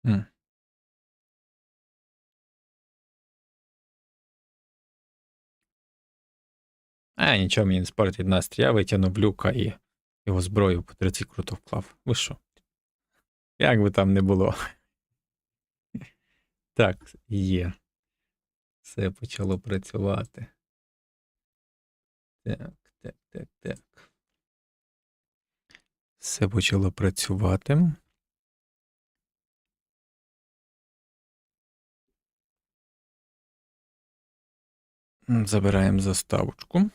М. Нічого мені не спортить настрій. Я витягнув Люка і його зброю по 30 круто вклав. Ви що? Як би там не було. Так, є. Все почало працювати. Так. Все почало працювати. Забираємо заставочку.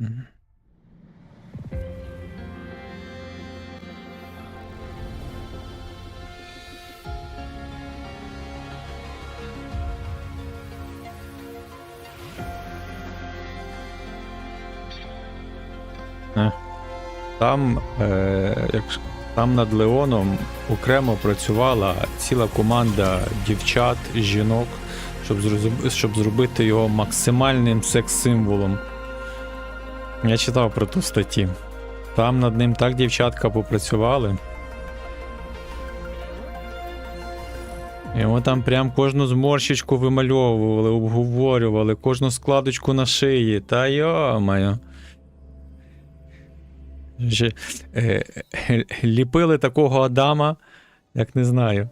Мгм. Там над Леоном окремо працювала ціла команда дівчат, жінок, щоб зробити його максимальним секс-символом. Я читав про ту статті. Там над ним так дівчатка попрацювали. Йому там прям кожну зморщичку вимальовували, обговорювали, кожну складочку на шиї. Та йо-моє. Ліпили такого Адама, як не знаю.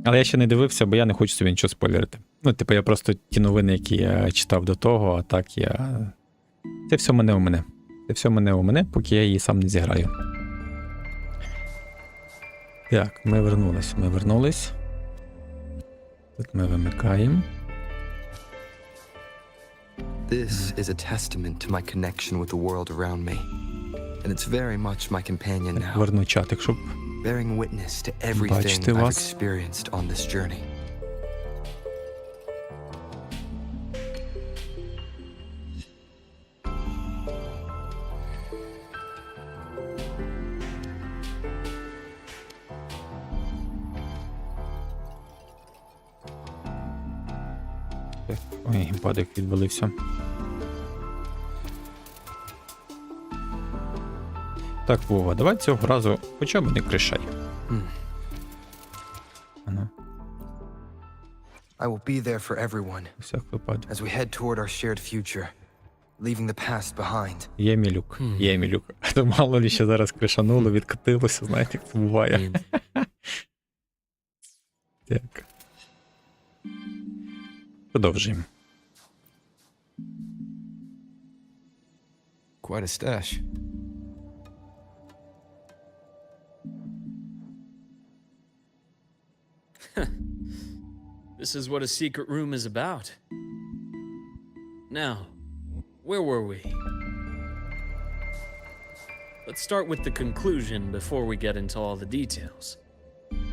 Але я ще не дивився, бо я не хочу собі нічого спойлерити. Ну, типу, я просто ті новини, які я читав до того, а так я... Це все мене у мене. Це все мене у мене, поки я її сам не зіграю. Так, ми вернулись. Тут ми вимикаємо. This is a testament to my connection with the world around me. And it's very much my companion now. Верну чатик, щоб bearing witness to everything I've experienced on this journey. Ой, геймпадик відвалився. Так, Вова, давай цього разу хоча б не кришай. I will be there for everyone as we head toward our shared future, leaving the past behind. Є Мілюк. А то мало ли ще зараз кришануло, відкатилося, знаєте, як це буває. Так. Продовжуємо. Quite a stash. This is what a secret room is about. Now, where were we? Let's start with the conclusion before we get into all the details.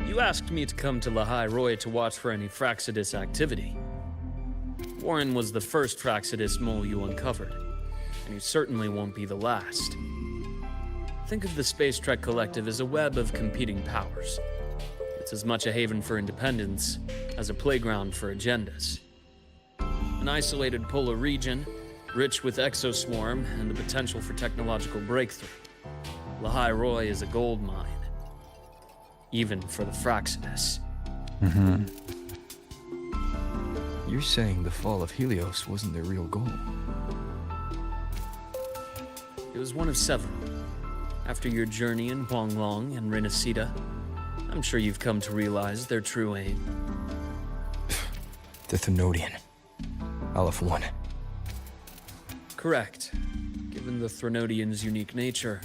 You asked me to come to Lahai Roy to watch for any Fraxidus activity. Warren was the first Fraxidus mole you uncovered, and you certainly won't be the last. Think of the Space Trek Collective as a web of competing powers. It's as much a haven for independence as a playground for agendas. An isolated polar region, rich with exoswarm and the potential for technological breakthrough. Lahai Roy is a gold mine, even for the Fraxidus. You're saying the fall of Helios wasn't their real goal? It was one of several. After your journey in Huanglong and Renacida, I'm sure you've come to realize their true aim. The Thenodian. Aleph 1. Correct. Given the Thenodian's unique nature,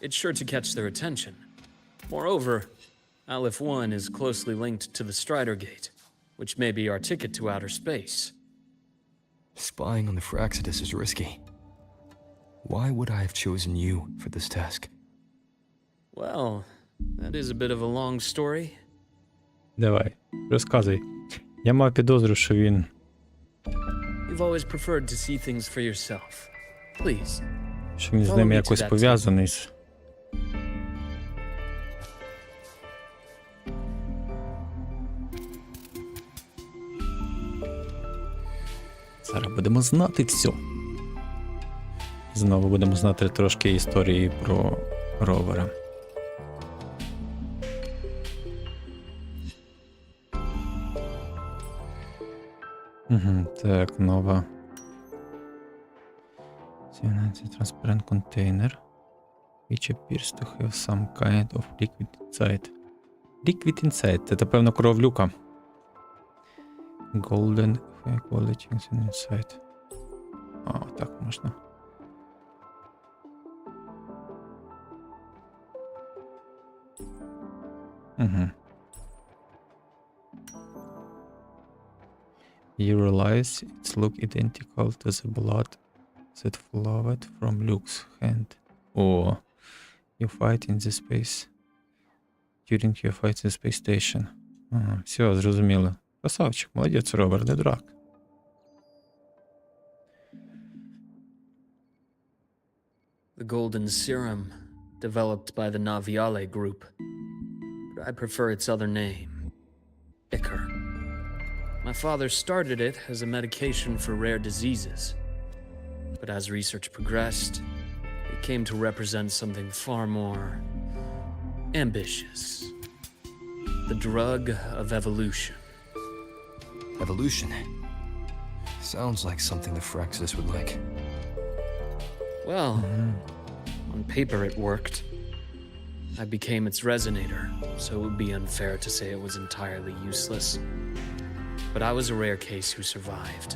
it's sure to catch their attention. Moreover, Aleph 1 is closely linked to the Strider Gate, which may be our ticket to outer space. Spying on the Fraxidus is risky. Why would I have chosen you for this task? Well, that is a bit of a long story. Давай, розказуй. Я мав підозру, що він... You've always preferred to see things for yourself. Please. Що він з ними якось пов'язаний. Зараз будемо знати все. Знову будемо знати трошки історії про ровера. Угу, так, нова. 17 transparent container, which appears to have some kind of liquid inside. Liquid inside. Це, певно, кров Люка. Golden high quality inside. А, так можна. Угу. You realize its look identical to the blood that flowed from Luke's hand. О, you fight in the space. During your fight in the space station. Ага, все, зрозуміло. Красавчик, молодець, Роберт, не дурак. The golden serum, developed by the Naviale group. But I prefer its other name, Ichor. My father started it as a medication for rare diseases. But as research progressed, it came to represent something far more ambitious. The drug of evolution. Evolution. Sounds like something the Fraxis would like. Well, on paper it worked. I became its resonator, so it would be unfair to say it was entirely useless. But I was a rare case who survived.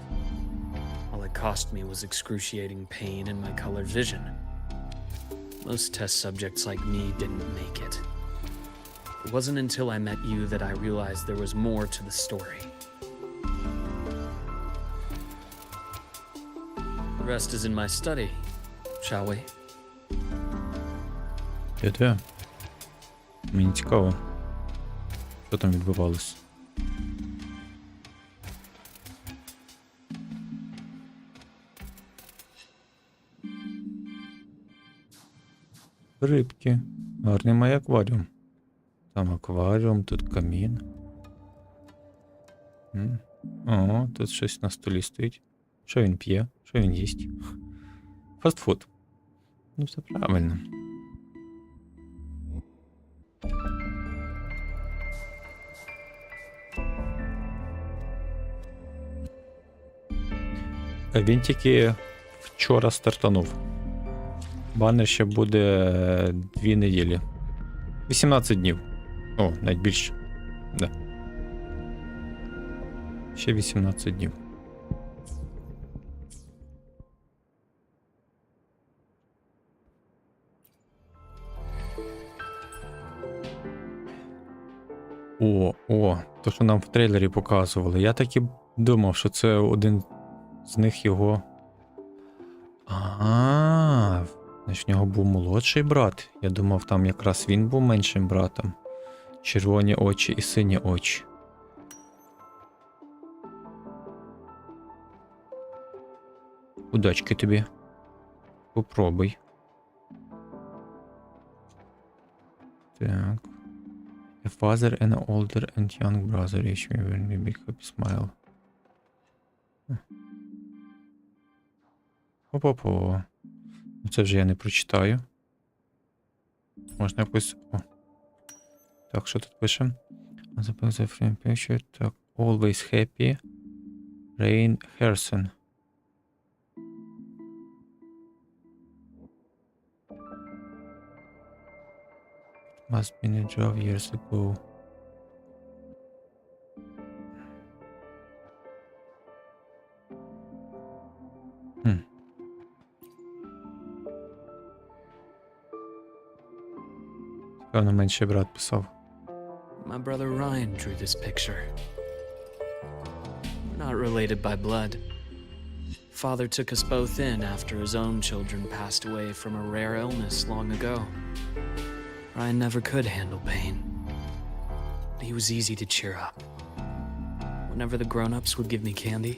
All it cost me was excruciating pain and my colored vision. Most test subjects like me didn't make it. It wasn't until I met you that I realized there was more to the story. The rest is in my study, shall we? Де? Мені цікаво. Що там відбувалося? Рибки. Гарний має акваріум. Там акваріум, тут камін. О, тут щось на столі стоїть. Що він п'є? Що він їсть? Фастфуд. Ну, все правильно. Він тільки вчора стартанув. Банер ще буде 2 неділі. 18 днів. О, навіть більше. Да. Ще 18 днів. О, то, що нам в трейлері показували. Я так і думав, що це один з них його. Значить, в нього був молодший брат. Я думав, там якраз він був меншим братом. Червоні очі і сині очі. Удачки тобі. Попробуй. Так. A father and an older and young brother each will be big happy smile. Опа-по. Це вже я не прочитаю. Можна якось. О. Так, що тут пише? Так, always happy. Rain Herssen. Must been a job years ago. Певно, менший брат писав. My brother Ryan drew this picture. We're not related by blood. Father took us both in after his own children passed away from a rare illness long ago. Ryan never could handle pain. But he was easy to cheer up. Whenever the grown-ups would give me candy,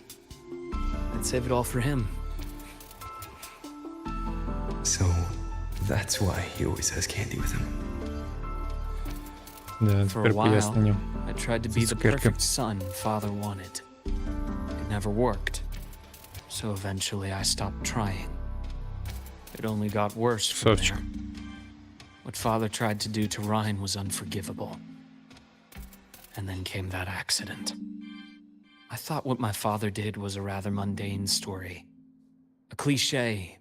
I'd save it all for him. So, that's why he always has candy with him. Да, For a тепер while, пояснення. I tried to be the Цукерки. perfect son Father wanted. It never worked. So eventually I stopped trying. It only got worse from Совчик. there. What Father tried to do to Ryan was unforgivable. And then came that accident. I thought what my father did was a rather mundane story. A cliché.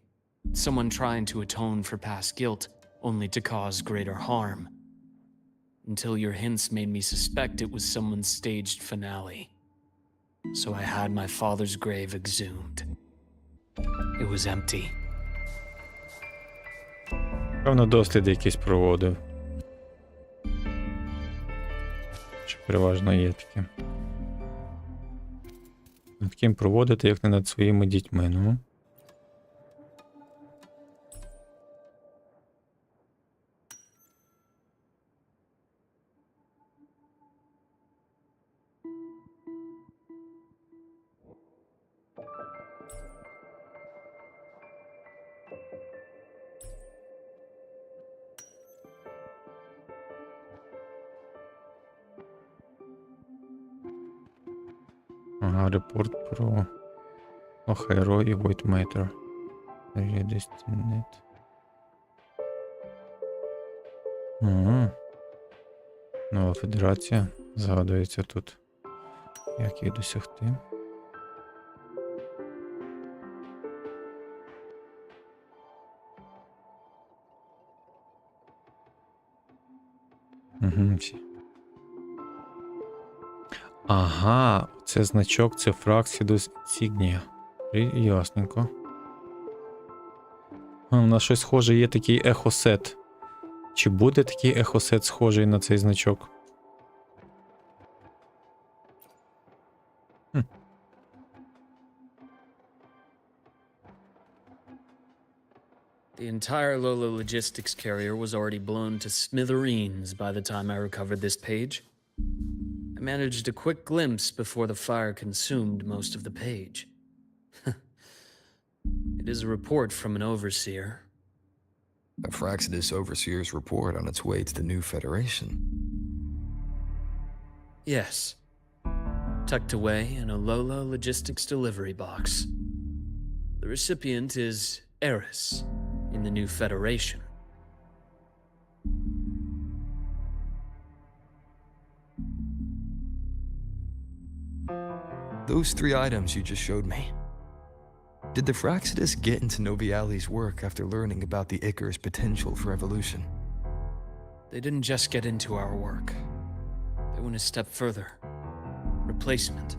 Someone trying to atone for past guilt, only to cause greater harm. Until your hints made me suspect it was someone's staged finale. So I had my father's grave exhumed. It was empty. Певно, досліди якісь проводив. Чи переважно є таке. Над ким проводити, як не над своїми дітьми, ну. Ага, репорт про Охайро і Void Matter. Redestinate. Ага. Нова федерація. Згадується тут. Як їх досягти. Угу, всі. Ага, це значок, це Фраксідус Інсігнія. Ясненько. У нас щось схоже, є такий ехосет. Чи буде такий ехосет схожий на цей значок? The entire Lola logistics carrier was already blown to smithereens by the time I recovered this page. I managed a quick glimpse before the fire consumed most of the page. It is a report from an overseer. A Fraxidus Overseer's report on its way to the new Federation. Yes. Tucked away in a Lola logistics delivery box. The recipient is Eris in the new Federation. Those 3 items you just showed me. Did the Fraxidus get into Noviali's work after learning about the Icar's potential for evolution? They didn't just get into our work. They went a step further. Replacement.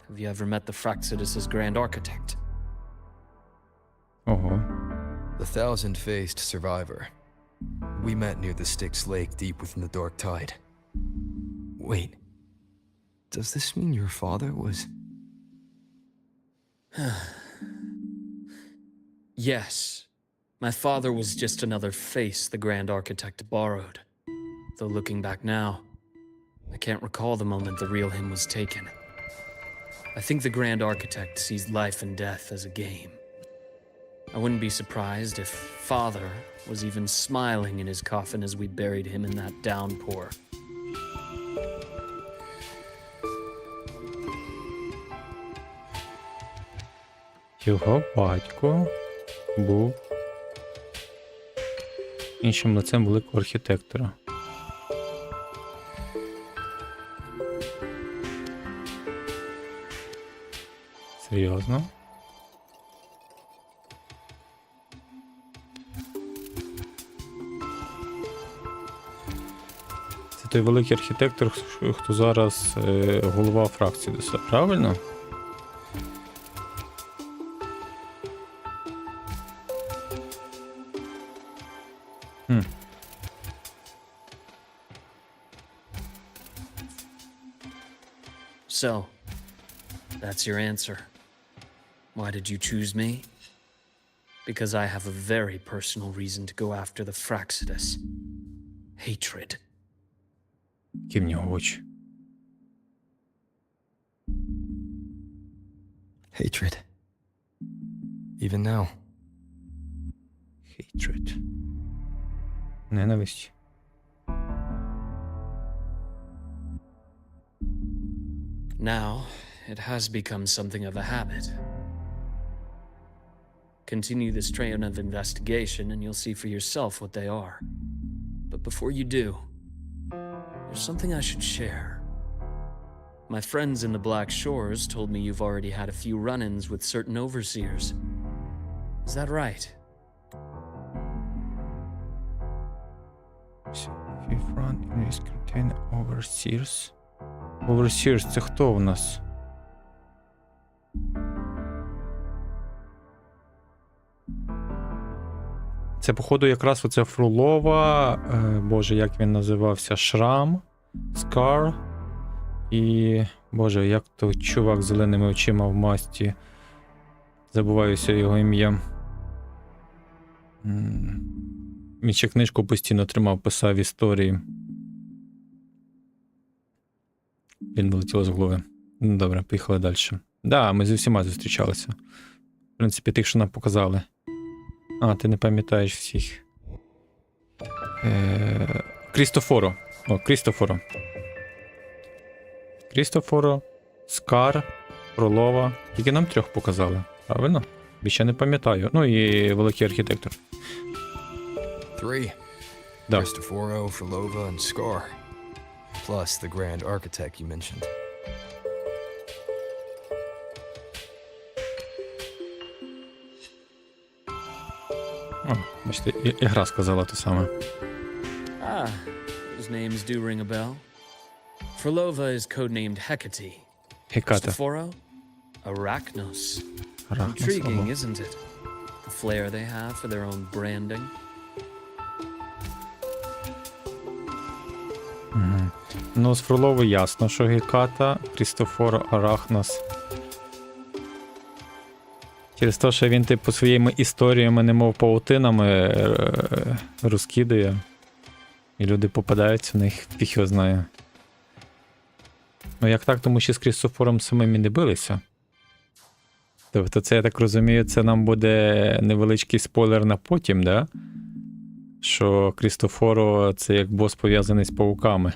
Have you ever met the Fraxidus' Grand Architect? Ого. The thousand-faced survivor. We met near the Styx Lake deep within the Dark Tide. Wait. Does this mean your father was... Yes. My father was just another face the Grand Architect borrowed. Though looking back now, I can't recall the moment the real him was taken. I think the Grand Architect sees life and death as a game. I wouldn't be surprised if Father was even smiling in his coffin as we buried him in that downpour. Його батько був іншим лицем великого архітектора. Серйозно? Це той великий архітектор, хто зараз голова Фраксідуса, правильно? So, that's your answer. Why did you choose me? Because I have a very personal reason to go after the Fraxidus. Hatred. Які в нього очі. Hatred. even now. Hatred. Ненависть. Now, it has become something of a habit. Continue this train of investigation and you'll see for yourself what they are. But before you do, there's something I should share. My friends in the Black Shores told me you've already had a few run-ins with certain overseers. Is that right? Front is contain overseers. Overseers, це хто у нас? Це, походу, якраз оце Фролова, боже, як він називався, Шрам, Скар і, боже, як той чувак з зеленими очима в масті. Забуваюся його ім'я. Він ще книжку постійно тримав, писав історії. Він вилетіло з голови. Ну, добре, поїхали далі. Да, ми з усіма зустрічалися. В принципі, тих, що нам показали. А, ти не пам'ятаєш всіх. Крістофоро. О, Крістофоро. Крістофоро, Скар, Фролова. Тільки нам трьох показали. Правильно? Більше не пам'ятаю. Ну і великий архітектор. 3. Да. Cristoforo, Frolova, and Scar. Plus the Grand Architect you mentioned. О, бачите, ігра сказала те саме. Ah, those names do ring a bell. Frolova is codenamed Hecate. Геката. Cristoforo, Arachnos. Арахнос. Intriguing, isn't it? The flair they have for their own branding. Ну, з Фролови ясно, що Геката, Крістофоро, Арахнос. Через те, що він, типу, своїми історіями, немов паутинами розкидає. І люди попадаються в них, фіг його знає. Ну, як так, тому що з Крістофором самим і не билися. Тобто це, я так розумію, це нам буде невеличкий спойлер на потім, да? Що Крістофоро це як бос пов'язаний з пауками.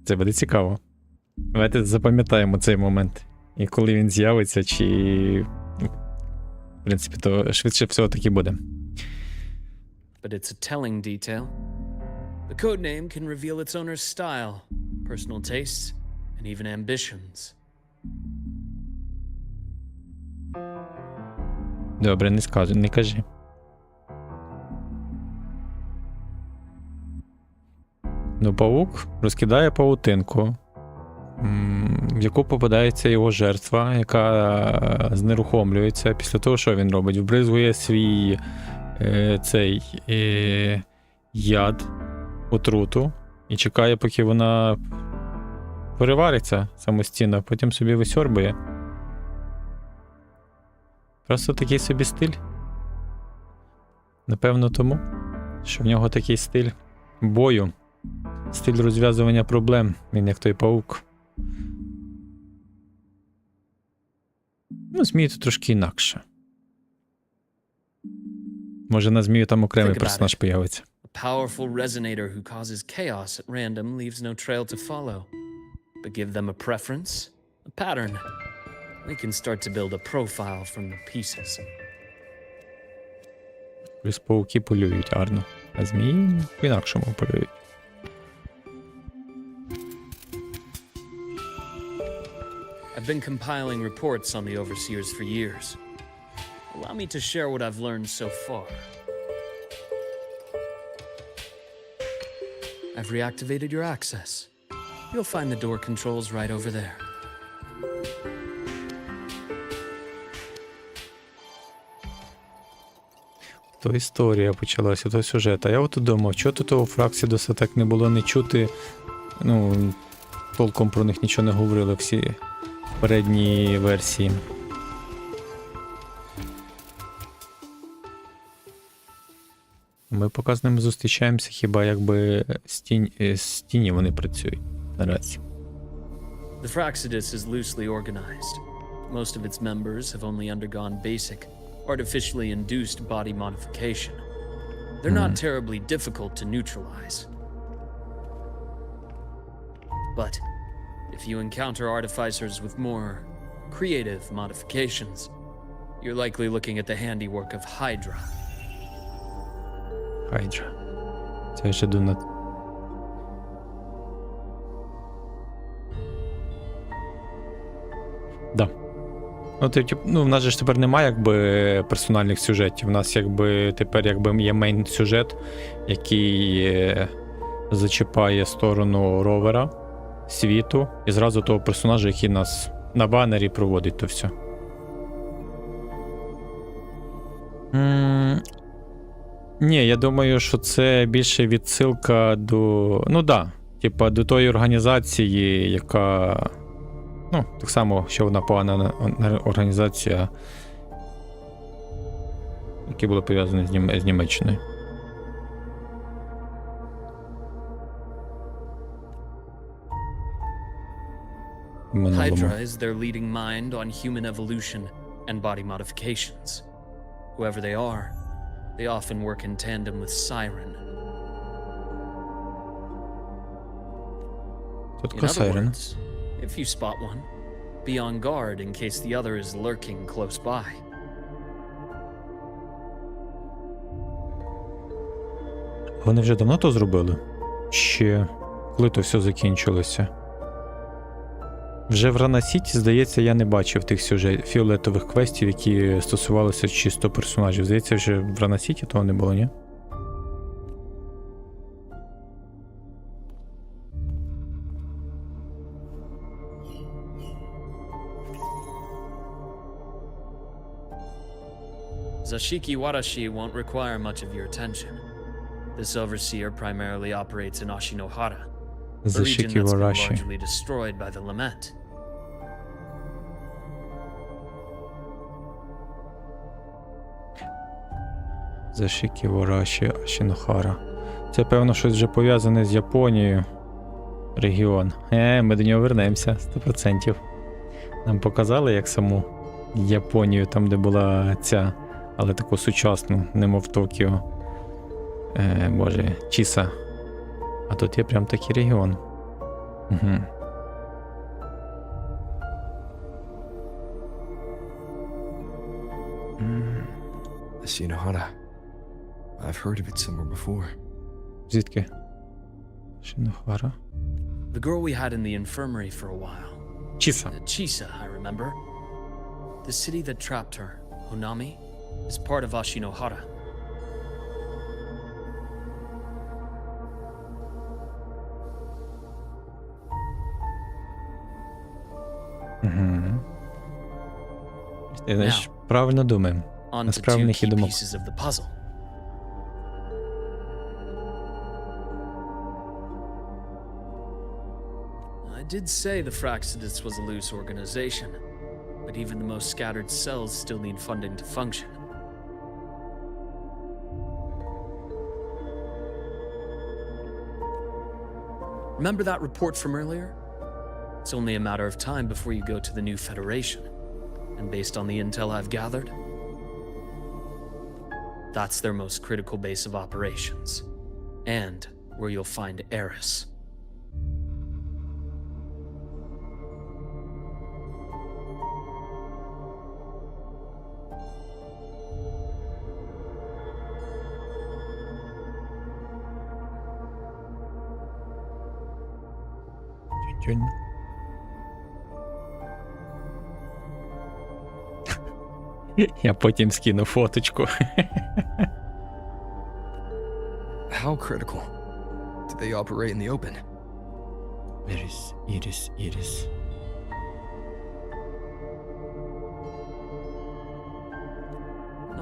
Це буде цікаво. Давайте запам'ятаємо цей момент. І коли він з'явиться, чи... В принципі, то швидше всього таки буде. But it's a telling detail. The codename can reveal its owner's style, personal tastes, and even ambitions. Добре, не скажу, не кажи. Ну, паук розкидає паутинку, в яку попадається його жертва, яка знерухомлюється. Після того, що він робить? Вбризгує свій цей яд, отруту, і чекає, поки вона перевариться самостійно, а потім собі висьорбує. Просто такий собі стиль. Напевно тому, що в нього такий стиль бою, стиль розв'язування проблем, він як той паук. Ну, змії тут трошки інакше. Може, на змію там окремий персонаж появиться. A powerful resonator who causes chaos at random leaves no trail to follow. But give them a preference, a pattern. We can start to build a profile from the pieces. Плюс пауки полюють гарно, а змії по-інакшому полюють. I've been compiling reports on the overseers for years. Allow me to share what I've learned so far. I've reactivated your access. You'll find the door controls right over there. То історія почалася, то сюжет. А я от думав, чого тут у Фраксідоса так не було не чути, ну, толком про них нічого не говорили всі передні версії. Ми поки з ними зустрічаємося, хіба якби з тіні вони працюють наразі. The Fraxidus is loosely organized. most of its members have only undergone basic, artificially induced body modification. They're not terribly difficult to neutralize. But if you encounter artificers with more creative modifications, you're likely looking at the handiwork of Hydra. Хайджа. Це я ще думаю. Да. Ну, в нас же ж тепер немає якби персональних сюжетів. У нас якби тепер якби є мейн сюжет, який зачіпає сторону ровера, світу, і зразу того персонажа, який нас на банері проводить то все. Ні, я думаю, що це більше відсилка до. Ну да, типа до тої організації, яка. Ну, так само, що вона погана організація, яка була пов'язана з Німеччиною. Hydra is their leading mind on human evolution and body modifications. Whoever they are, they often work in tandem with Siren. In other words, if you spot one, be on guard in case the other is lurking close by. Вони вже давно то зробили? Ще коли то все закінчилося? Вже в Рана Сіті, здається, я не бачив тих фіолетових квестів, які стосувалися чисто персонажів. Здається, вже в Рана Сіті того не було, ні? Zashiki Warashi won't require much of your attention. This overseer primarily operates in Ashinohara, a region that's been largely destroyed by the Lament. Зашікі Вораші, Ашінохара. Це, певно, щось вже пов'язане з Японією. Регіон. Ми до нього вернемося, 100%. Нам показали, як саму Японію, там, де була ця, але таку сучасну, немов Токіо. Боже, Чіса. А тут є прям такий регіон. Угу. Ashinohara. I've heard of it somewhere before. Звідки? Шинохара. The girl we had in the infirmary for a while. Чіса. Chisa, I remember. The city that trapped her, Honami, is part of Ashinohara. Ти ж правильно думаємо. On to two Насправних і key думок. pieces of the puzzle. I did say the Fraxidus was a loose organization, but even the most scattered cells still need funding to function. Remember that report from earlier? It's only a matter of time before you go to the new Federation. And based on the intel I've gathered, that's their most critical base of operations. And where you'll find Eris. Я потім скину фоточку. How critical? Do they operate in the open? Iris.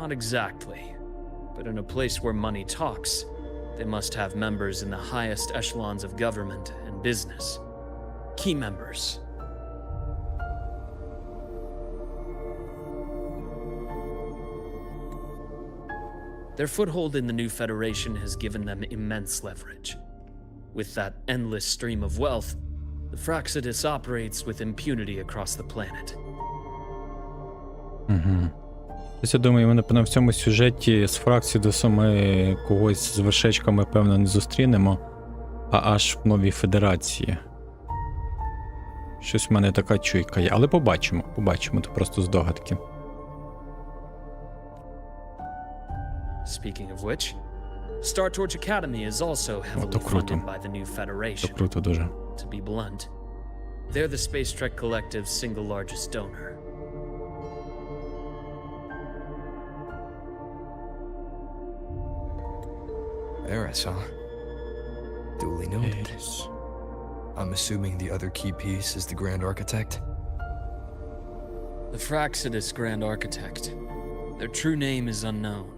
Not exactly. But in a place where money talks, they must have members in the highest echelons of government and business. Key members. Their foothold in the new Federation has given them immense leverage. With that endless stream of wealth, the Fraxidus operates with impunity across the planet. Угу. Ось я думаю, ми, напевно, в цьому сюжеті з Фраксідусом ми когось з вершечками, певно, не зустрінемо, а аж в новій федерації. Щось в мене така чуйка є, але побачимо, це просто здогадки. Speaking of which, Star Torch Academy is also heavily круто. funded by the new Це Federation. круто дуже. To be blunt, they're the Space Trek Collective's single largest donor. Eris, huh? Duly noted. I'm assuming the other key piece is the Grand Architect? The Fraxidus Grand Architect. Their true name is unknown.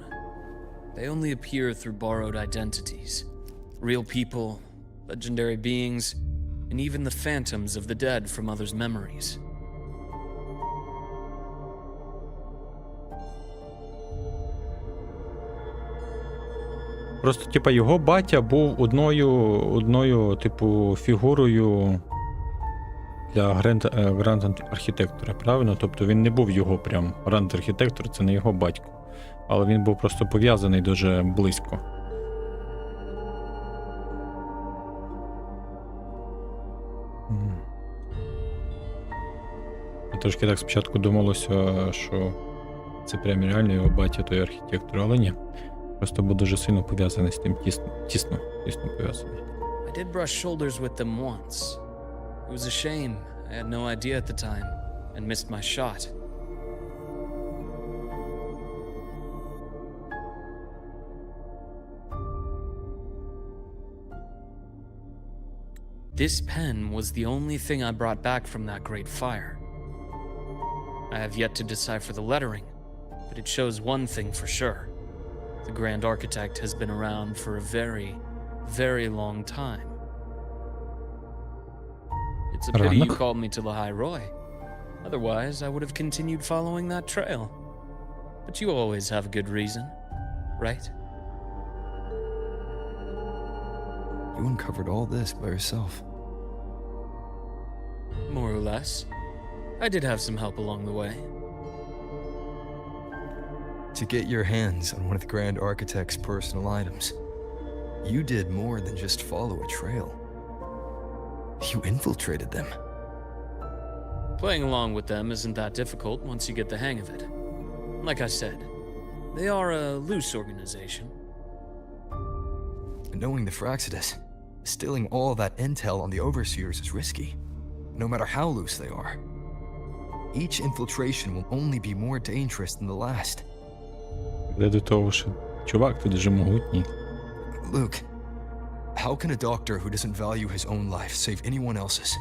They only appear through borrowed identities. Real people, legendary beings, and even the phantoms of the dead from others' memories. Просто, типа, його батя був одною типу, фігурою для Гранд Архітектора, правильно? Тобто він не був його прям Гранд Архітектор, це не його батько. Але він був просто пов'язаний дуже близько. Я трошки так спочатку думалося, що це прям реально його батя, той архітектор, але ні. Просто був дуже сильно пов'язаний з тим, тісно пов'язаний. I did brush shoulders with them once. It was a shame. I had no idea at the time and missed my shot. This pen was the only thing I brought back from that great fire. I have yet to decipher the lettering, but it shows one thing for sure. The Grand Architect has been around for a very, very long time. It's a pity you called me to Lahai Roy. Otherwise, I would have continued following that trail. But you always have a good reason, right? You uncovered all this by yourself. More or less. I did have some help along the way. To get your hands on one of the Grand Architect's personal items, you did more than just follow a trail. You infiltrated them. Playing along with them isn't that difficult once you get the hang of it. Like I said, they are a loose organization. Knowing the Fraxidus, stealing all that intel on the Overseers is risky, no matter how loose they are. Each infiltration will only be more dangerous than the last. Де до того, що чувак, ти дуже могутній. Luke, how can a doctor who doesn't value his own life save anyone else's?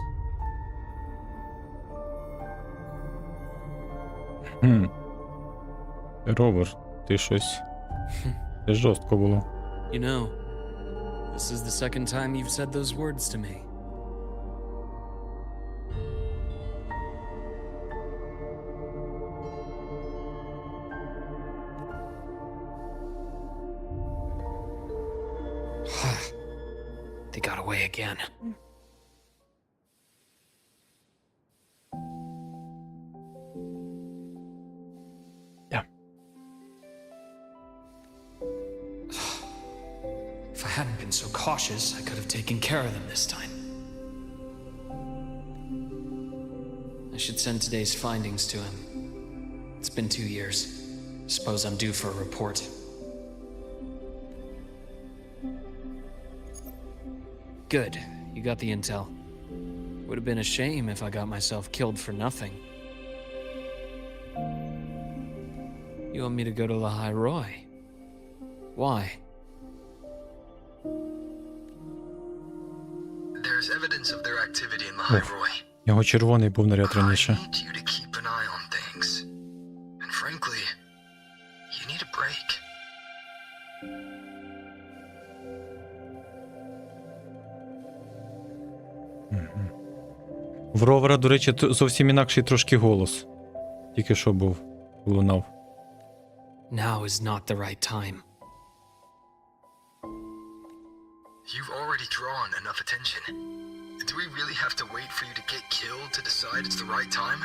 Ровер, ти щось... Це жорстко було. You know, this is the second time you've said those words to me. They got away again. Yeah. If I hadn't been so cautious, I could have taken care of them this time. I should send today's findings to him. It's been 2 years. Suppose I'm due for a report. Good. You got the intel. Would have been a shame if I got myself killed for nothing. You want me to go to Lahai Roy? Why? There's evidence of their activity in Lahai Roy. Його червоний був наряд I раніше. need you to keep an eye on things. And frankly, you need a break. В Ровера, до речі, зовсім інакший трошки голос. Тільки що був, лунав. Now is not the right time. You've already drawn enough attention. Do we really have to wait for you to get killed to decide it's the right time?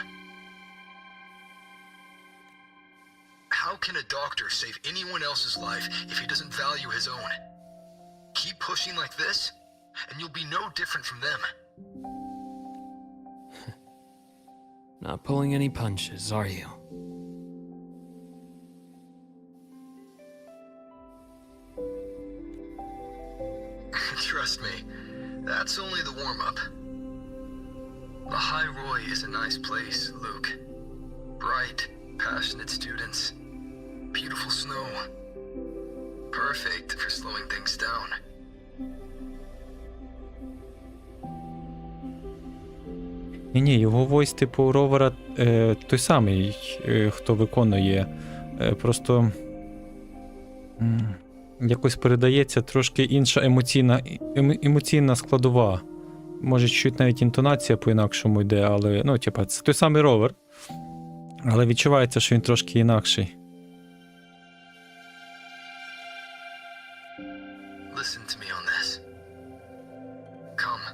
How can a doctor save anyone else's life if he doesn't value his own? Keep pushing like this, and you'll be no different from them. Not pulling any punches, are you? Trust me, that's only the warm-up. The High Roy is a nice place, Luke. Bright, passionate students. Beautiful snow. Perfect for slowing things down. Ні, його войс, типу, ровера той самий, хто виконує. Просто якось передається трошки інша емоційна складова. Може, чуть навіть інтонація по-інакшому йде, але, ну, типа, це той самий ровер. Але відчувається, що він трошки інакший. Listen to me on this. Come.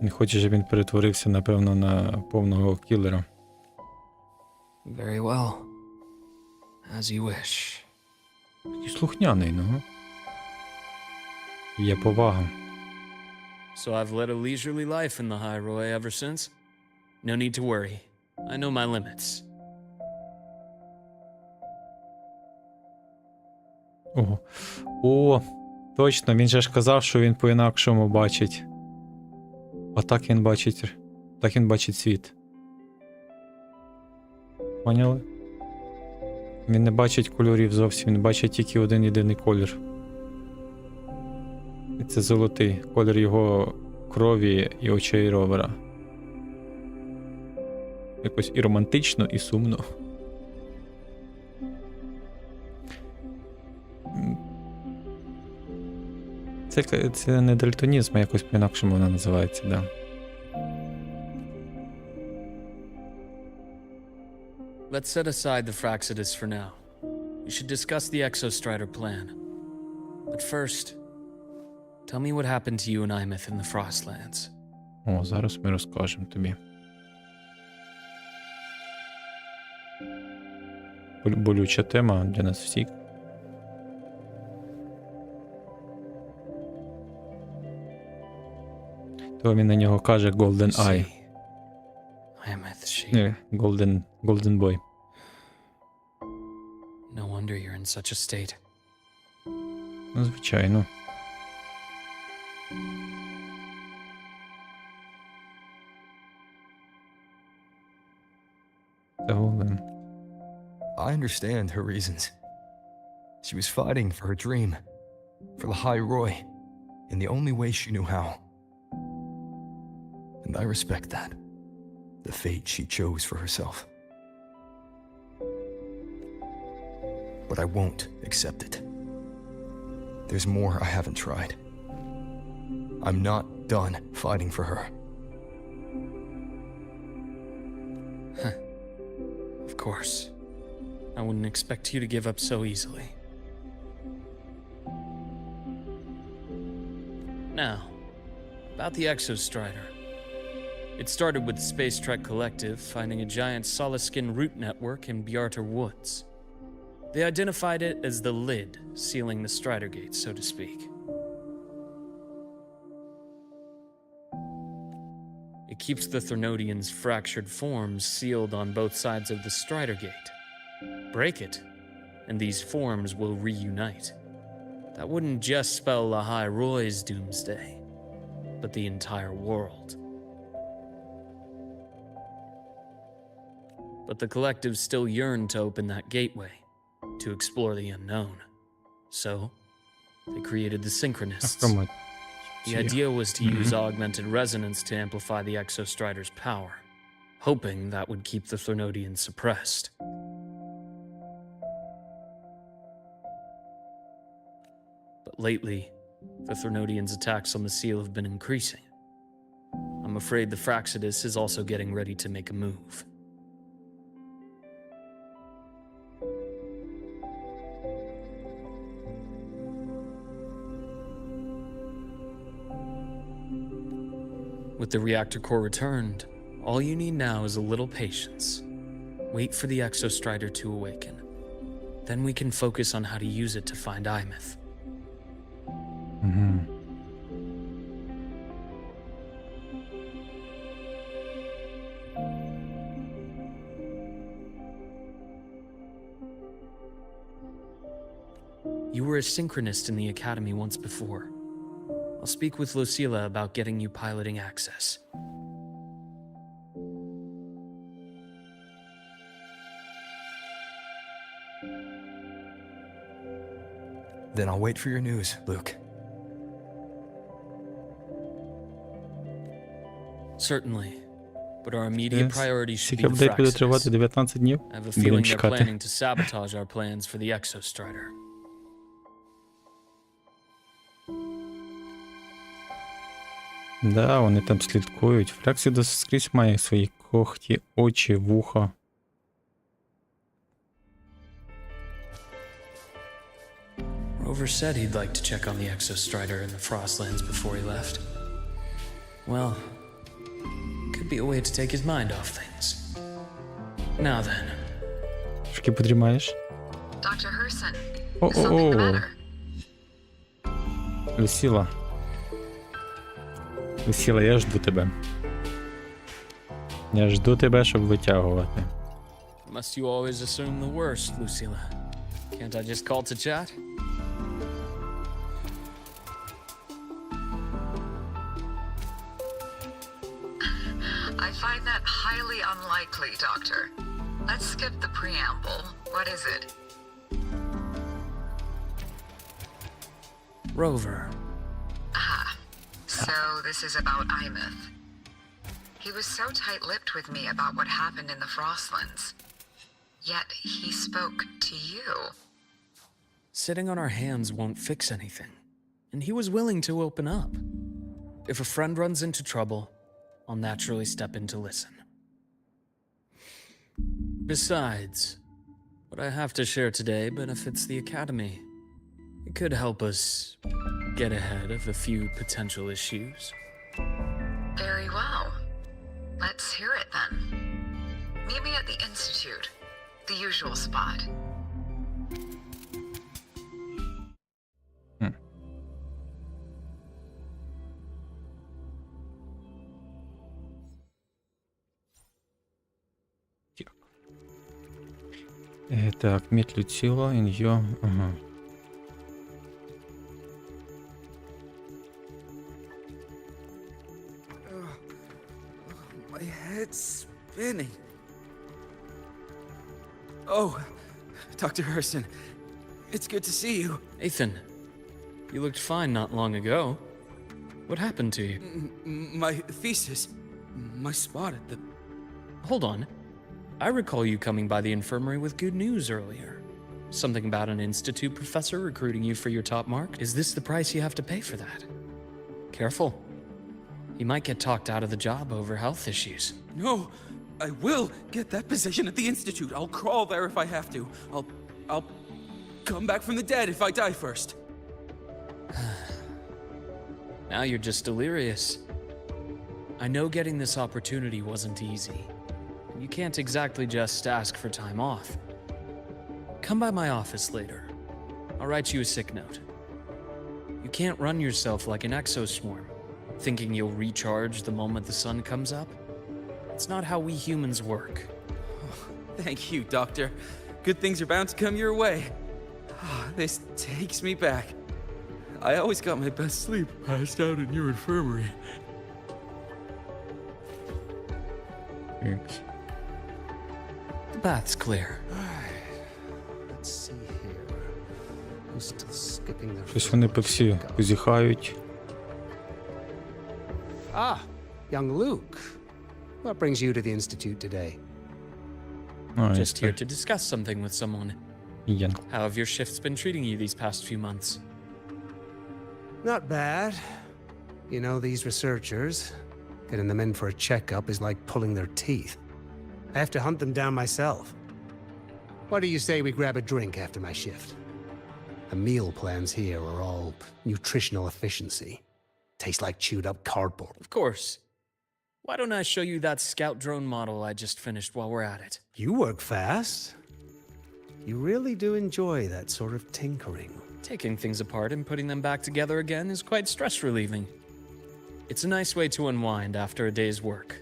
Не хоче, щоб він перетворився, напевно, на повного кілера. Very well. As you wish. Такий слухняний, ну. Є повага. So I've led a leisurely life in the High Roy ever since. No need to worry. I know my limits. Ого. О, точно, він же ж казав, що він по-інакшому бачить. А так він бачить світ. Поняли? Він не бачить кольорів зовсім, він бачить тільки один єдиний колір. І це золотий колір його крові і очей ровера. Якось і романтично, і сумно. Це не дальтонізм, а якось по-інакшому вона називається, да. Let's set aside the Fraxidus for now. We should discuss the Exostrider plan. But first, tell me what happened to you and Imeth in the Frostlands. О, зараз ми розкажемо тобі. Болюча тема для нас всіх. То він на нього каже Golden Eye. Imeth, she... Не, Golden Boy. No wonder you're in such a state. Ну, звичайно. Це Golden. I understand her reasons. She was fighting for her dream, for the High Roy, in the only way she knew how. And I respect that, the fate she chose for herself. But I won't accept it. There's more I haven't tried. I'm not done fighting for her. Of course. I wouldn't expect you to give up so easily. Now, about the Exostrider. It started with the Space Trek Collective finding a giant solid-skin root network in Bjarter Woods. They identified it as the lid sealing the Strider Gate, so to speak. It keeps the Thernodians' fractured forms sealed on both sides of the Strider Gate. Break it, and these forms will reunite. That wouldn't just spell Lahai Roy's doomsday, but the entire world. But the Collective still yearned to open that gateway, to explore the unknown. So, they created the Synchronists. The idea was to use augmented resonance to amplify the Exostrider's power, hoping that would keep the Thernodians suppressed. But lately, the Thernodians' attacks on the seal have been increasing. I'm afraid the Fraxidus is also getting ready to make a move. With the reactor core returned, all you need now is a little patience. Wait for the exostrider to awaken. Then we can focus on how to use it to find Imeth. You were a synchronist in the academy once before. I'll speak with Lucilla about getting you piloting access. Then I'll wait for your news, Luke. Certainly. But our immediate priority should Скільки be апдейт буде тривати? Fraxis. 19 днів? I have a Будемо feeling they're чекати. planning to sabotage our plans for the exostrider. Да, вони там слідкують. Фраксідос скрізь має свої когті, очі, вуха. Rover said he'd like to check on the exostrider in the Frostlands before he left. Well, could be a way to take his mind off things. Now then. Трошки подрімаєш? Dr. Herssen, is something the О-о-о. matter? Люсіла. Люсіла, я жду тебе. Я жду тебе, щоб витягувати. Must you always assume the worst, Lucilla? Can't I just call to chat? I find that highly unlikely, Doctor. Let's skip the preamble. What is it? Rover. So this is about Imeth. He was so tight-lipped with me about what happened in the Frostlands. Yet he spoke to you. Sitting on our hands won't fix anything. And he was willing to open up. If a friend runs into trouble, I'll naturally step in to listen. Besides, what I have to share today benefits the Academy. It could help us get ahead of a few potential issues. Very well. Let's hear it then. Meet me at the Institute. The usual spot. Так, міт Люціло, ін'йо. Ага. My head's spinning. Oh, Dr. Herssen, it's good to see you. Ethan, you looked fine not long ago. What happened to you? My thesis, my spot at the... Hold on. I recall you coming by the infirmary with good news earlier. Something about an institute professor recruiting you for your top mark? Is this the price you have to pay for that? Careful. You might get talked out of the job over health issues. No, I will get that position at the Institute. I'll crawl there if I have to. I'll come back from the dead if I die first. Now you're just delirious. I know getting this opportunity wasn't easy. You can't exactly just ask for time off. Come by my office later. I'll write you a sick note. You can't run yourself like an exoswarm, thinking you'll recharge the moment the sun comes up. It's not how we humans work. Thank you, Doctor. Good things are bound to come your way. This takes me back. I always got my best sleep passed out in your infirmary. The bath's clear. Let's see here. Who's still skipping their Щось вони по всі позіхають. Ah, young Luke. What brings you to the Institute today? Just here to discuss something with someone. Янг. How have your shifts been treating you these past few months? Not bad. You know, these researchers, getting them in for a checkup is like pulling their teeth. I have to hunt them down myself. What do you say we grab a drink after my shift? The meal plans here are all nutritional efficiency. Taste like chewed up cardboard. Of course. Why don't I show you that scout drone model I just finished while we're at it? You work fast. You really do enjoy that sort of tinkering. Taking things apart and putting them back together again is quite stress relieving. It's a nice way to unwind after a day's work.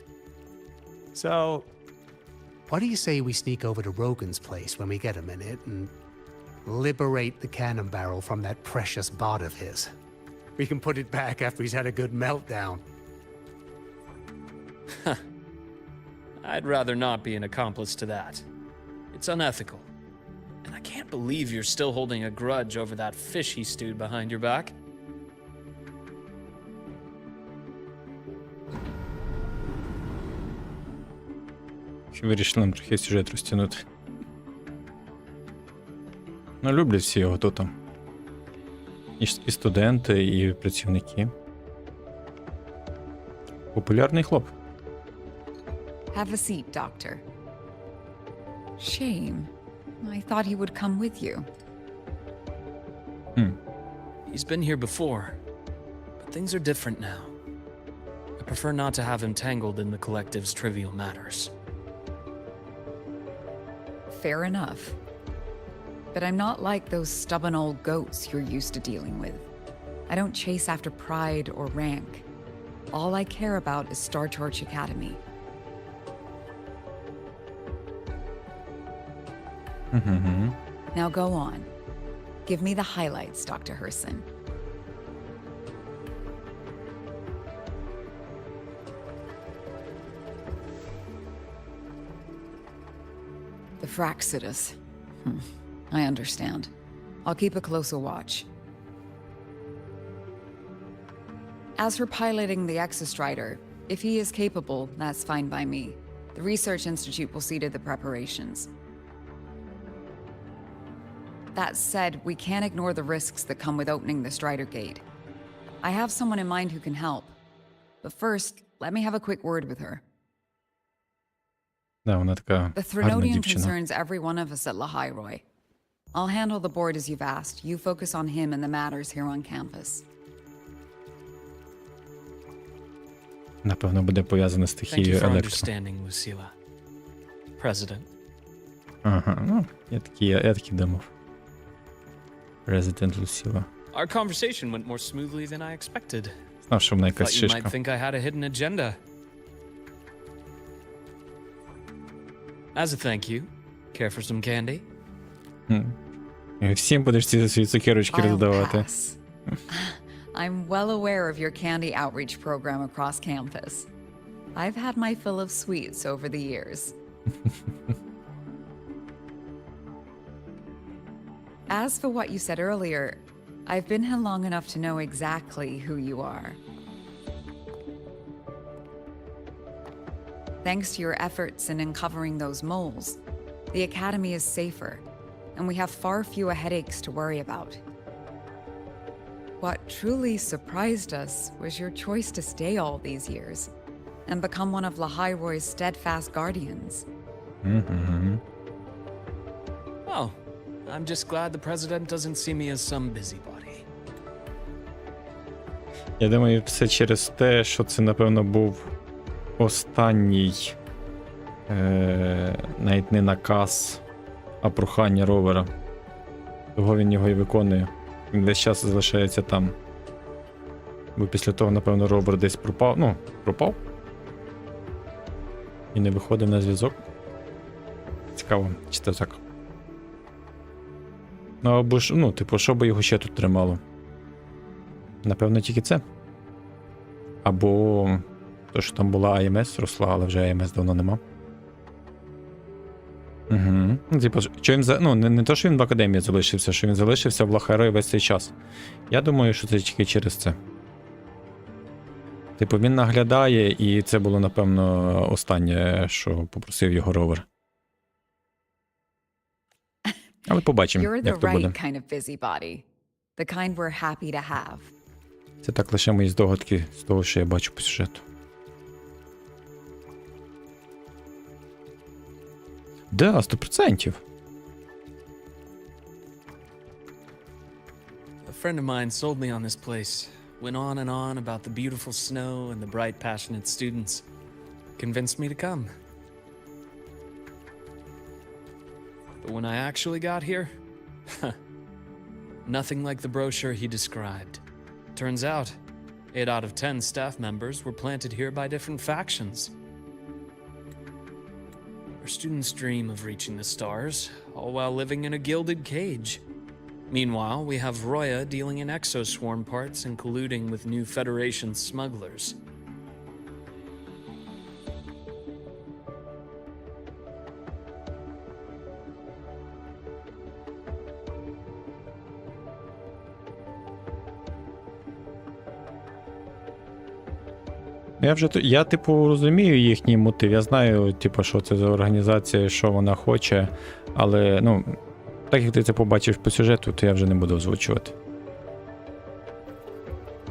So, what do you say we sneak over to Rogan's place when we get a minute and liberate the cannon barrel from that precious bod of his? We can put it back after he's had a good meltdown. I'd rather not be an accomplice to that. It's unethical. And I can't believe you're still holding a grudge over that fish he stewed behind your back. Що вирішили нам трохи сюжет розтягнути. Ну, люблять всі його тут. І студенти, і працівники. Популярний хлоп. Have a seat, Doctor. Shame. I thought he would come with you. He's been here before, but things are different now. I prefer not to have him tangled in the collective's trivial matters. Fair enough. But I'm not like those stubborn old goats you're used to dealing with. I don't chase after pride or rank. All I care about is Star Torch Academy. Now go on. Give me the highlights, Dr. Herssen. The Fraxidus. I understand. I'll keep a closer watch. As for piloting the Exostrider, if he is capable, that's fine by me. The Research Institute will see to the preparations. That said, we can't ignore the risks that come with opening the Strider Gate. I have someone in mind who can help. But first, let me have a quick word with her. Да, вона така The гарна Threnodium дівчина. concerns every one of us at Lahai Roy. I'll handle the board as you've asked. You focus on him and the matters here on campus. Напевно, буде пов'язане з Thank you стихією for електро. understanding, Lucila. President. Ага, ну, я таки думав. Resident Lucila. Our conversation went more smoothly than I expected. Знав, що вона якась Thought you might шишка. think I had a hidden agenda. As a thank you, care for some candy? І всім будеш ці свої цукерочки I'll роздавати. pass. I'm well aware of your candy outreach program across campus. I've had my fill of sweets over the years. As for what you said earlier, I've been here long enough to know exactly who you are. Thanks to your efforts in uncovering those moles, the Academy is safer, and we have far fewer headaches to worry about. What truly surprised us was your choice to stay all these years and become one of Lahai Roy's steadfast guardians. Well, I'm just glad the President doesn't see me as some busybody. Я думаю, все через те, що це, напевно, був останній навіть не наказ, а прохання ровера. Того він його і виконує. Він весь час залишається там. Бо після того, напевно, ровер десь пропав. Ну, пропав. І не виходив на зв'язок. Цікаво, чи це так. Ну, або ж, ну, типу, що би його ще тут тримало? Напевно, тільки це. Або то, що там була АМС, росла, але вже АМС давно нема. Угу. Ну, типу, що він ну, не то, що він в академії залишився, що він залишився в Лахайрої весь цей час. Я думаю, що це тільки через це. Типу, він наглядає, і це було, напевно, останнє, що попросив його ровер. Але побачимо, You're the як то буде. right kind of busybody, the kind we're happy to have. Це так лише мої здогадки з того, що я бачу по сюжету. Да, 100%. A friend of mine sold me on this place. Went on and on about the beautiful snow and the bright, passionate students. convinced me to come. But when I actually got here, nothing like the brochure he described. Turns out, 8 out of 10 staff members were planted here by different factions. Our students dream of reaching the stars, all while living in a gilded cage. Meanwhile, we have Roya dealing in exoswarm parts and colluding with new Federation smugglers. Я, типу, розумію їхній мотив. Я знаю, типу, що це за організація, що вона хоче, але, ну, так як ти це побачиш по сюжету, то я вже не буду озвучувати.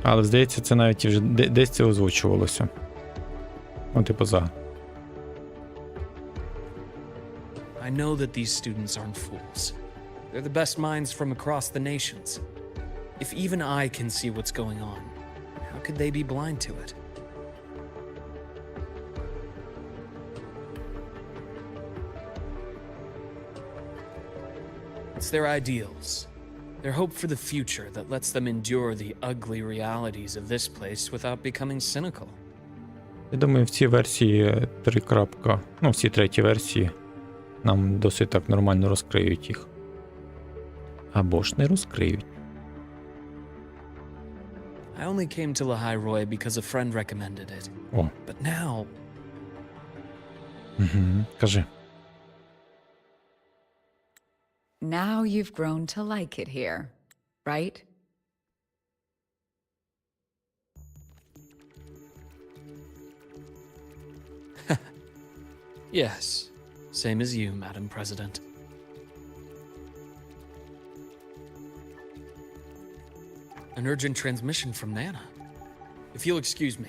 Але, здається, це навіть вже десь це озвучувалося. Ну, типу, за. I know that these students aren't fools. They're the best minds from across the nations. If even I can see what's going on, how could they be blind to it? It's their ideals, their hope for the future that lets them endure the ugly realities of this place without becoming cynical. Я думаю, в цій версії 3. Ну, всі треті версії нам досить так нормально розкриють їх. Або ж не розкриють. I only came to Lahai Roy because a friend recommended it. О. But now, Угу. Кажи. Now you've grown to like it here, right? yes, same as you, Madam President. An urgent transmission from Nana. If you'll excuse me.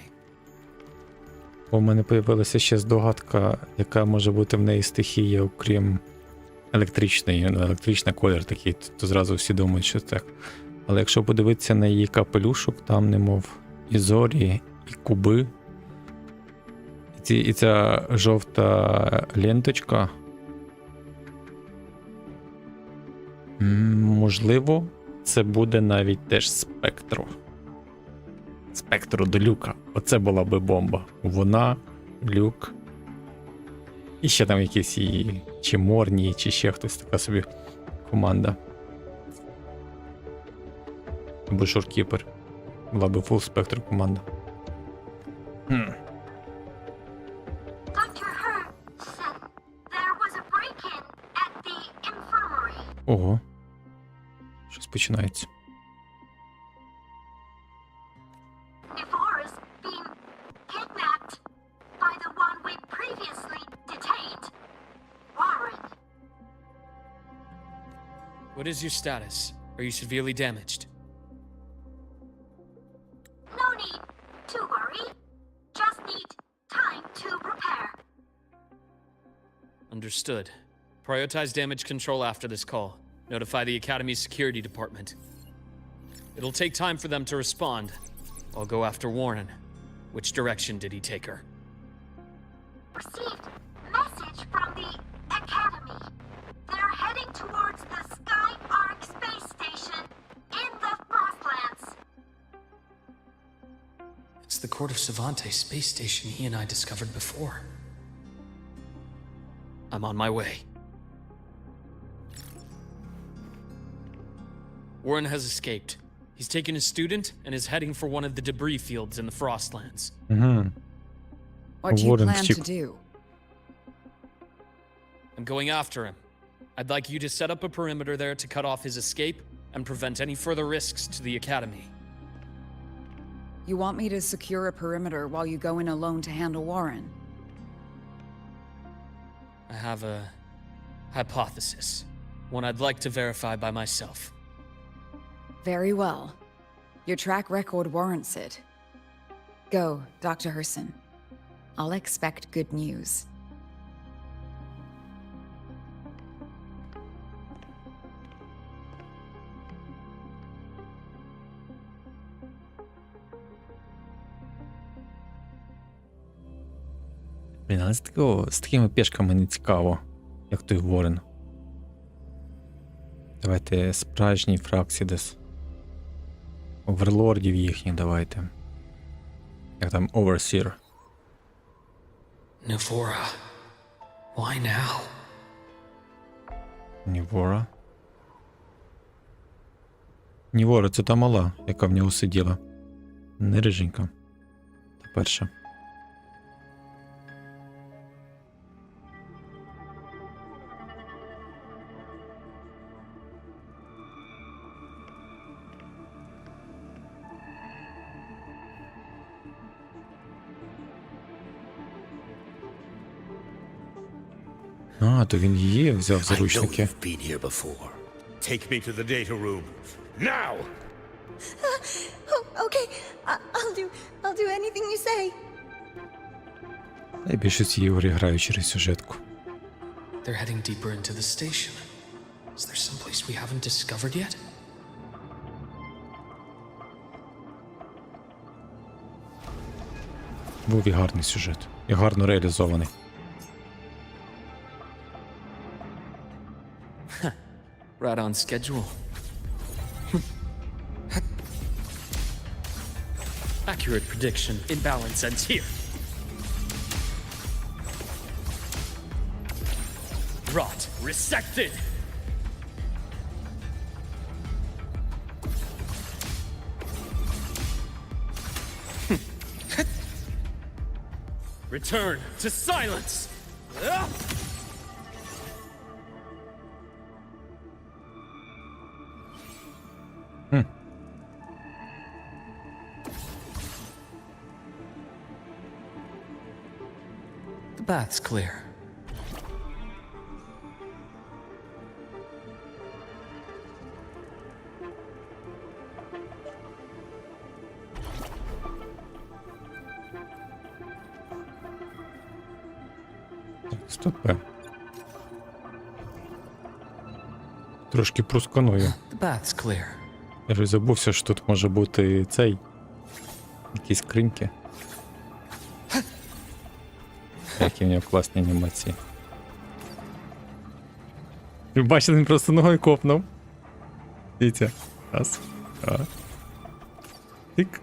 У мене появилася ще здогадка, яка може бути в неї стихія, окрім електричної. Ну, електричний колір такий, то зразу всі думають, що так. Але якщо подивитися на її капелюшок, там немов і зорі, і куби. І ця жовта ленточка. Можливо, це буде навіть теж спектро. Спектро до Люка. Оце була би бомба. Вона, Люк. І ще там якісь її, чи Морні, чи ще хтось така собі команда. Або Шоркіпер. Була би фул спектр команда. Dr. Herssen, there was a break-in at the infirmary. Ого. Щось починається. Ivora's been kidnapped by the one we previously detained, Warren. What is your status? Are you severely damaged? No need to worry. Just need time to prepare. Understood. Prioritize damage control after this call. Notify the Academy's security department. It'll take time for them to respond. I'll go after Warren. Which direction did he take her? Received message from the Academy. They're heading towards the Sky Arc space station in the Frostlands. It's the Court of Savante space station he and I discovered before. I'm on my way. Warren has escaped. He's taken a student and is heading for one of the debris fields in the Frostlands. Угу. What do you Warren plan to втік. do? I'm going after him. I'd like you to set up a perimeter there to cut off his escape and prevent any further risks to the Academy. You want me to secure a perimeter while you go in alone to handle Warren? I have a hypothesis, one I'd like to verify by myself. Very well. Your track record warrants it. Go, Dr. Herssen. I'll expect good news. Блін, але з такими пішками не цікаво, як той Ворен. Давайте справжній Фраксідес. Оверлордів їхніх давайте. Як там Overseer. Navora. Why now? Нівора. Нівора, це та мала, яка в нього сиділа. Не риженька. Та перша. А, то він її взяв в I know заручники. you've been here before. Take me to the data room. Now! Oh, okay. I'll do anything you say. Я більшість ігор граю через сюжетку. They're heading deeper into the station. Is there someplace we haven't discovered yet? Був і гарний сюжет. І гарно реалізований. Right on schedule. Accurate prediction. Imbalance ends here. Rot. Resected. Return to silence. Ah! The bath's clear. Стопе. Трошки прусканую. The bath's clear. Я ж забувся, що тут може бути цей. Якісь скриньки. Які в нього класні анімації. Ви бачите, він просто ногою копнув. Дивіться. Раз. Два. Тик.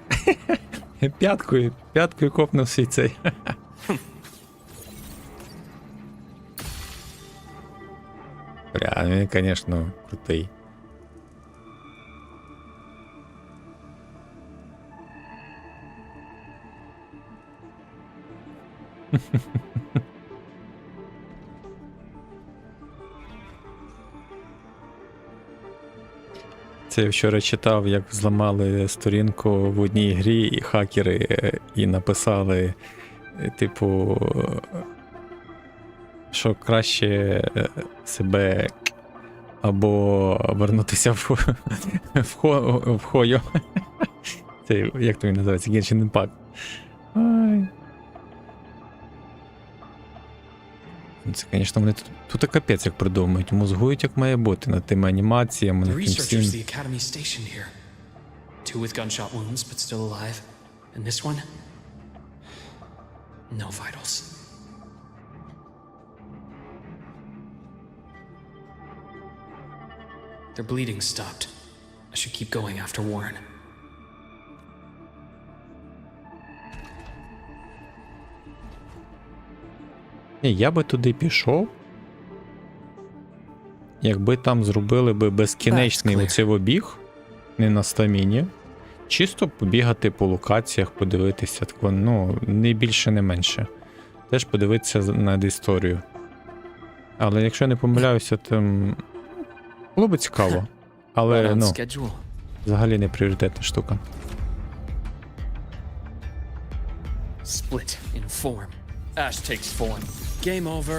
П'яткою копнув свій цей. Бля, він, звісно, крутий. Це я вчора читав, як зламали сторінку в одній грі і хакери і написали, типу, що краще себе або вернутися в хою. Це, як то він називається? Genshin Impact. Ай. Це, звісно, вони тут капець як придумують. Мозгують як має бути над тими анімаціями, The над тим researchers всім. the Academy stationed here. 2 with gunshot wounds, but still alive. And this one? No vitals. Their bleeding stopped. I should keep going after Warren. Ні, я би туди пішов, якби там зробили би безкінечний оцей обіг, не на стаміні, чисто побігати по локаціях, подивитися, тако, ну, не більше, не менше. Теж подивитися над історію. Але якщо я не помиляюся, то було б цікаво. Right Але, on ну, schedule. взагалі не пріоритетна штука. Split in form. Ash takes form. Game over.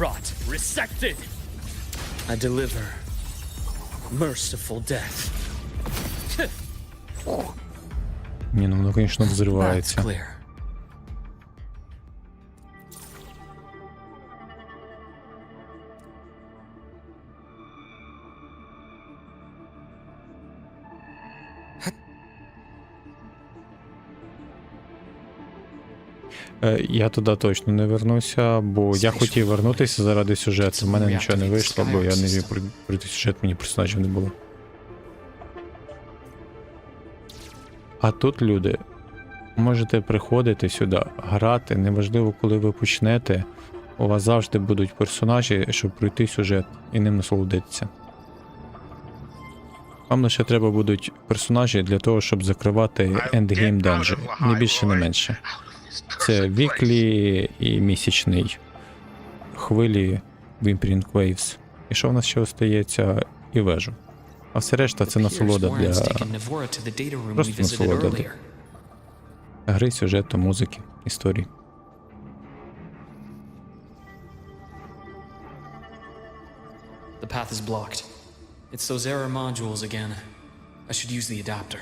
Rot. Resected. I deliver. Merciful death. Ні, ну воно, звісно, That's взривається. clear. Я туди точно не вернуся, бо я хотів вернутися заради сюжету. У мене нічого не вийшло, бо я не вів пройти сюжет, мені персонажів не було. А тут, люди, можете приходити сюди, грати, неважливо, коли ви почнете, у вас завжди будуть персонажі, щоб пройти сюжет і ним насолодитися. Вам лише треба будуть персонажі для того, щоб закривати ендгейм данжі, не більше, не менше. Це віклі і місячний хвилі Wuthering Waves. І що в нас ще остається? І вежу. А все решта це насолода для... Просто насолода для гри, сюжету, музики, історії. The path is blocked. It's those error modules again. I should use the adapter.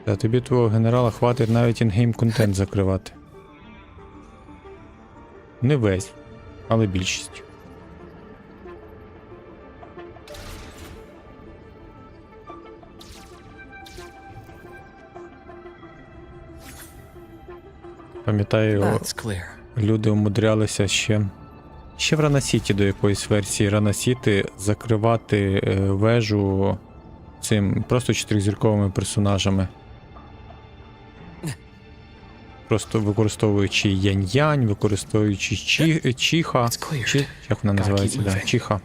Та тобі твого генерала хватить навіть інгейм контент закривати. Не весь, але більшість. Пам'ятаю, That's clear. люди умудрялися ще в Ранасіті до якоїсь версії Ранасіти закривати вежу цим просто 4-зірковими персонажами. Просто використовуючи янь-янь, використовуючи Чіха. Чи, як вона називається? Да, Чіха.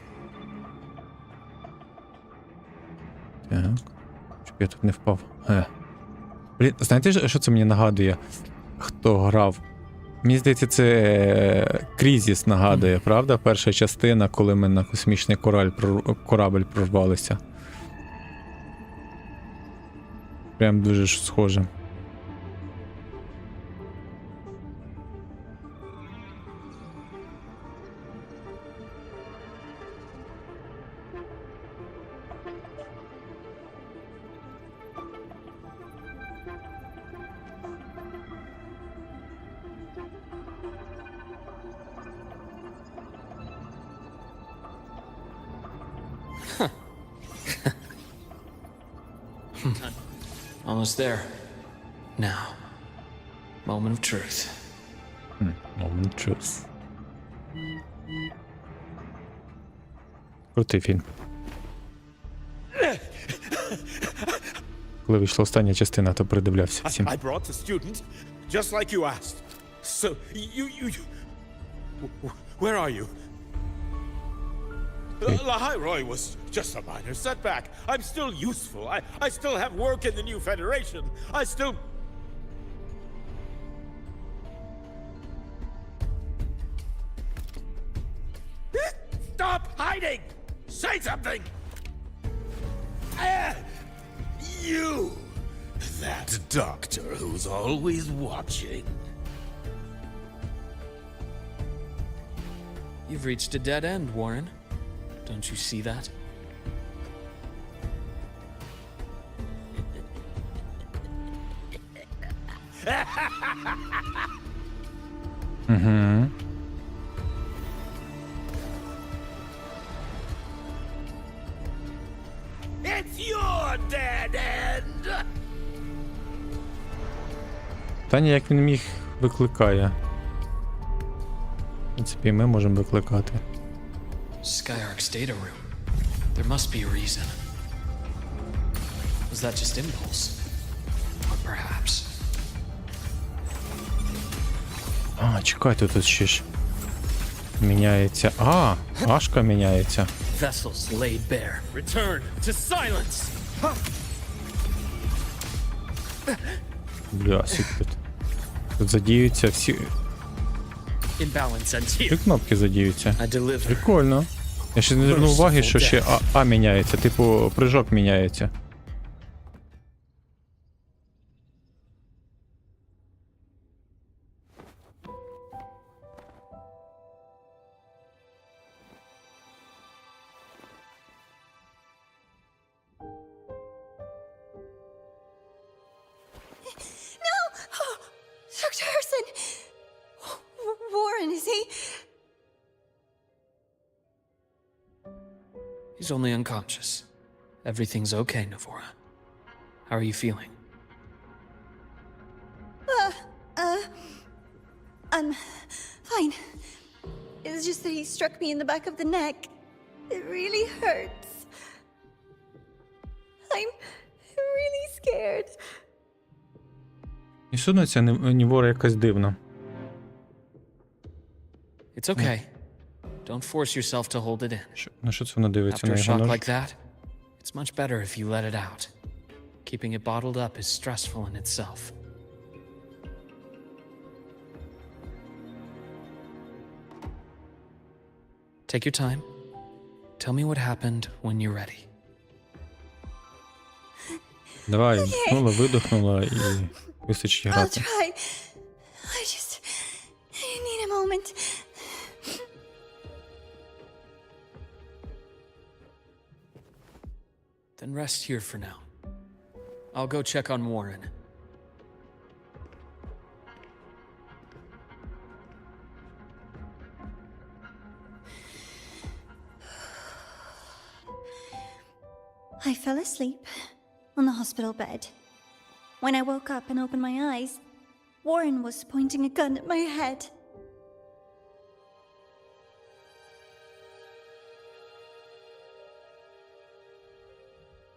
Так. Щоб я тут не впав. Блін, знаєте, що це мені нагадує? Хто грав? Мені здається, це Крізіс нагадує, правда? Перша частина, коли ми на космічний корабль прорвалися. Прям дуже ж схоже. Almost there. Now, moment of truth. Moment truth. Крутий фільм. Коли вийшла остання частина, то передивлявся всім. I brought the student, just like you asked. So, you... Where are you? Lahai Roy was just a minor setback. I'm still useful. I still have work in the new Federation. I still... Stop hiding! Say something! You! That doctor who's always watching. You've reached a dead end, Warren. Don't you see that? It's your dead end! Питання, як він міг викликає. В принципі, ми можемо викликати. Skyark's data room. There must be a reason. Was that just impulse? Or perhaps... А, чекайте, тут ще ж міняється. А, Ашка міняється. Vessels laid bare. Return to silence! Бля, сіпить. Тут задіються всі Imbalance ends here. кнопки задіються. I deliver. Прикольно. Я ще не звернув уваги, що ще А міняється, типу прыжок міняється. Dr. Herssen! Warren, is he? He's only unconscious. Everything's okay, Navora. How are you feeling? struck me in the back of the neck. It really hurts. I'm really scared. І судно ця Нівора якась дивна. It's okay. Don't force yourself to hold it in. На що це вона дивиться After на a його shock нож? like that, it's much better if you let it out. Keeping it bottled up is stressful in itself. Take your time. Tell me what happened when you're ready. Давай, вдихнула, видихнула і вистачить I'll грати. try. I need a moment. Then rest here for now. I'll go check on Warren. I fell asleep on the hospital bed. When I woke up and opened my eyes, Warren was pointing a gun at my head.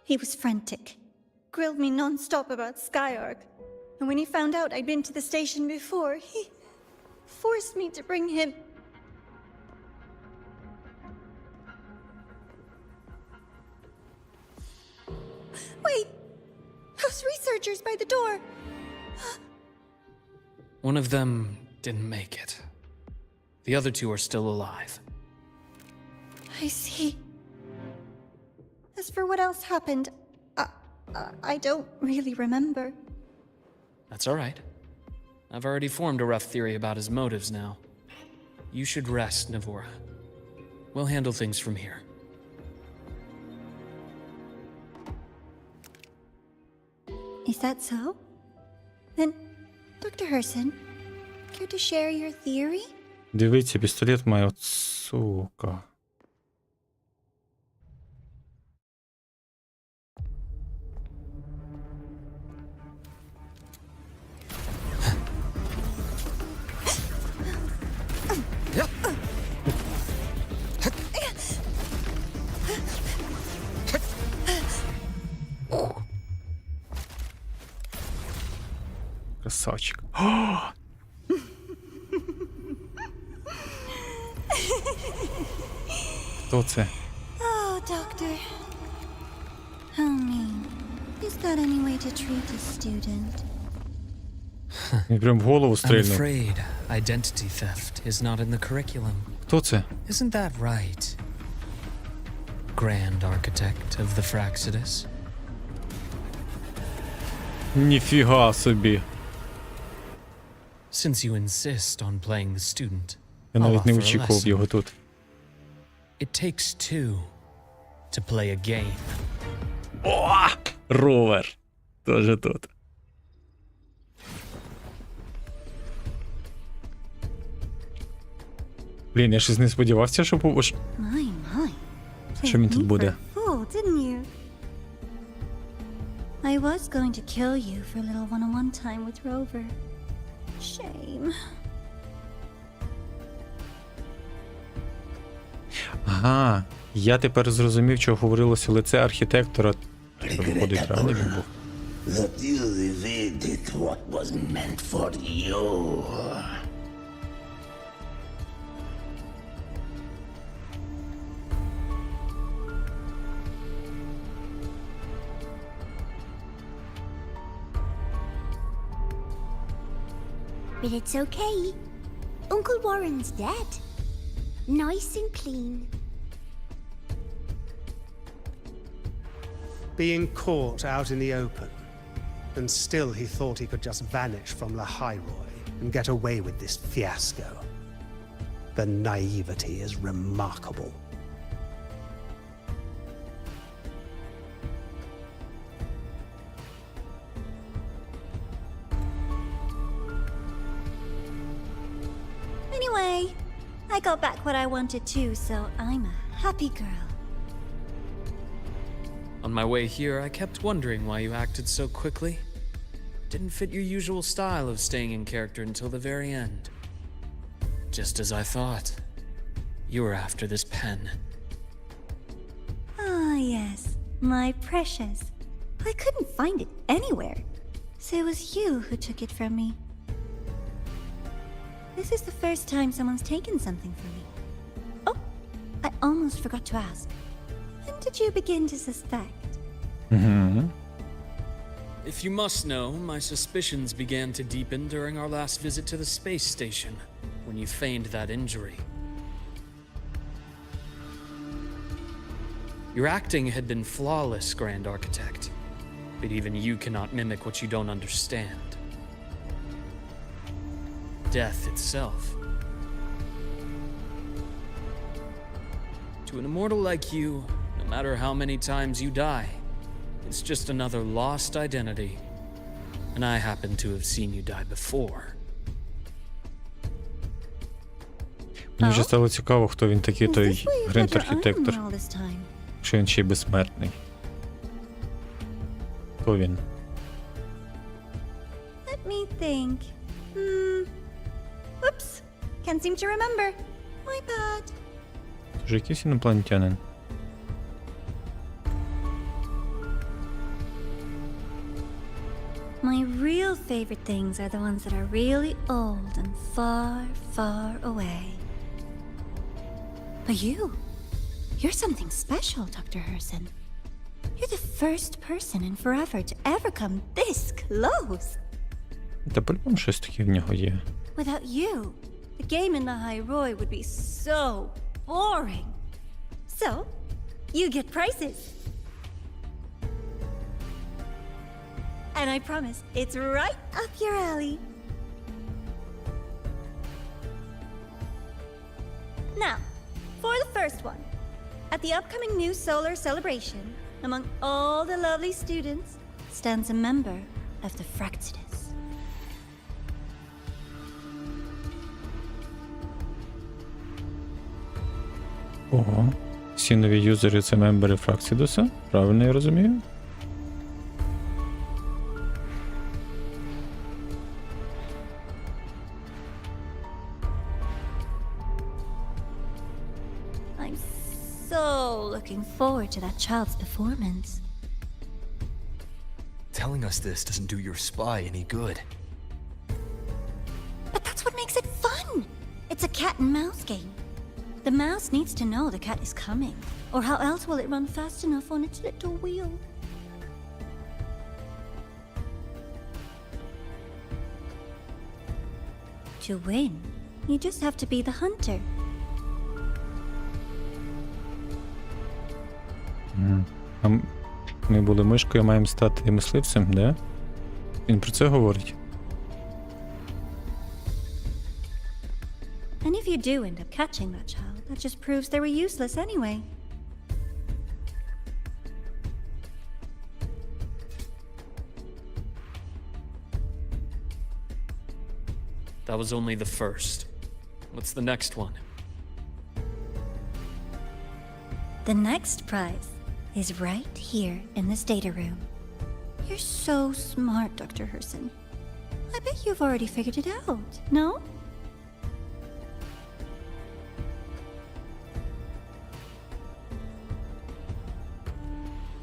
He was frantic, grilled me non-stop about Skyark, and when he found out I'd been to the station before, he forced me to bring him. Wait! Those researchers by the door! One of them didn't make it. The other two are still alive. I see. As for what else happened, I don't really remember. That's all right. I've already formed a rough theory about his motives now. You should rest, Navora. We'll handle things from here. Is that so? Then, Dr. Herssen, care to share your theory? Дивіться, пістолет має, от сука. Красавчик. Хто це? Oh, Doctor. How mean. Is that any way to treat a student? Він прям в голову I'm стрільнув. afraid identity theft is not in the curriculum. Хто це? Isn't that right? Grand Architect of the Fraxidus? Ніфіга собі. Since you insist on playing the student, Я I'll навіть не offer a очікував lesson. його тут. It takes two to play a game. Ровер. Тоже тут. Блін, я щось не сподівався, що My. Що він тут буде? Fool, didn't you? I was going to kill you for a little one-on-one time with Rover. Shame. Ага, я тепер зрозумів, чого говорилося лице архітектора. Що виходить, реально він був. That you evaded what was meant for you. But it's okay. Uncle Warren's dead. Nice and clean. Being caught out in the open, and still he thought he could just vanish from Lahiroy and get away with this fiasco. The naivety is remarkable. Anyway, I got back what I wanted too, so I'm a happy girl. On my way here, I kept wondering why you acted so quickly. Didn't fit your usual style of staying in character until the very end. Just as I thought. You were after this pen. Ah, yes. My precious. I couldn't find it anywhere. So it was you who took it from me. This is the first time someone's taken something from me. Oh, I almost forgot to ask. When did you begin to suspect? If you must know, my suspicions began to deepen during our last visit to the space station, when you feigned that injury. Your acting had been flawless, Grand Architect, but even you cannot mimic what you don't understand. Death itself. To an immortal like you, no matter how many times you die, it's just another lost identity. And I happen to have seen you die before. Мені вже стало цікаво, хто він такий, Is той this why you've had your гринт-архітектор. arm all this time? Що він ще й безсмертний. Хто він? Let me think. Whoops. Can't seem to remember. My bad. Це ж якийсь інопланетянин. My real favorite things are the ones that are really old and far, far away. But you're something special, Dr. Herssen. You're the first person in forever to ever come this close. Та по-любому щось таке в нього є. Without you, the game in the High Roy would be so boring. So, you get prizes. And I promise, it's right up your alley. Now, for the first one. At the upcoming new solar celebration, among all the lovely students, stands a member of the Fraxidus. Ого. Всі нові юзери це мембери Фраксідуса? Правильно я розумію? I'm so looking forward to that child's performance. Telling us this doesn't do your spy any good. But that's what makes it fun! It's a cat and mouse game. The mouse needs to know the cat is coming, or how else will it run fast enough on its little wheel? To win, you just have to be the hunter. Ми були мишкою, маємо стати мисливцем, да? Він про це говорить. And if you do end up catching that child, that just proves they were useless anyway. That was only the first. What's the next one? The next prize is right here in this data room. You're so smart, Dr. Herssen. I bet you've already figured it out, no?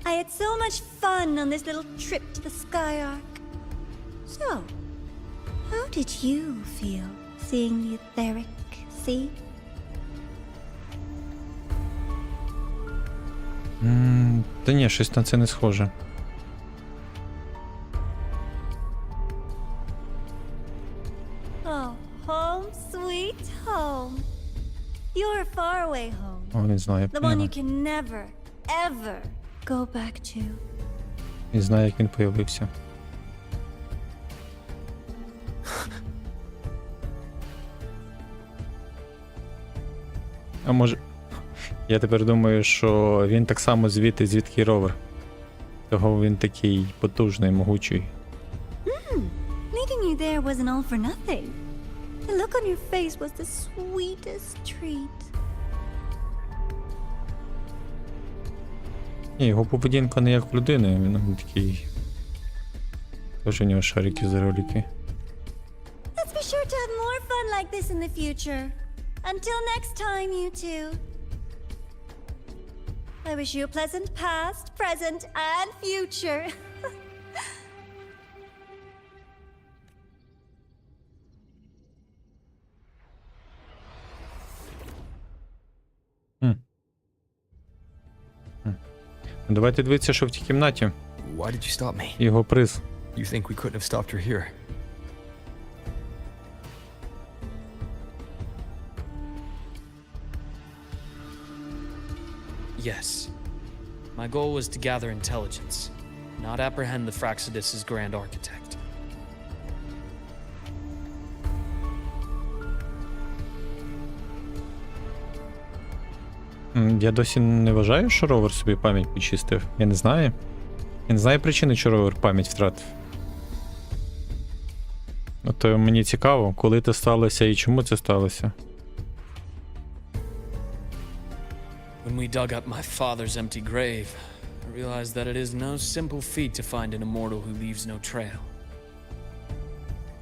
I had so much fun on this little trip to the Sky Arc. So, how did you feel seeing the etheric sea? Та ні, щось на це не схоже. Oh, home sweet home. Your faraway home. О, він знає The про one нього. you can never, ever go back to. Він знає, як він появився. А може... Я тепер думаю, що він так само звідки ровер. Того він такий потужний, могучий. Meeting you there wasn't all for nothing. The look on your face was the sweetest treat. Ні, його поведінка не як в людини, він такий... Тож у нього шарики за ролики. Let's be sure to have more fun like this in the future. Until next time, you two. I wish you a pleasant past, present, and future. Давайте дивитися, що в тій кімнаті. Why did you stop me? Його приз. You think we couldn't have stopped her here? Yes. My goal was to gather intelligence, not apprehend the Fraxidus' grand architect. Я досі не вважаю, що ровер собі пам'ять підчистив. Я не знаю. Я не знаю причини, чого ровер пам'ять втратив. То мені цікаво, коли це сталося і чому це сталося. When we dug up my father's empty grave, I realized that it is no simple feat to find an immortal who leaves no trail.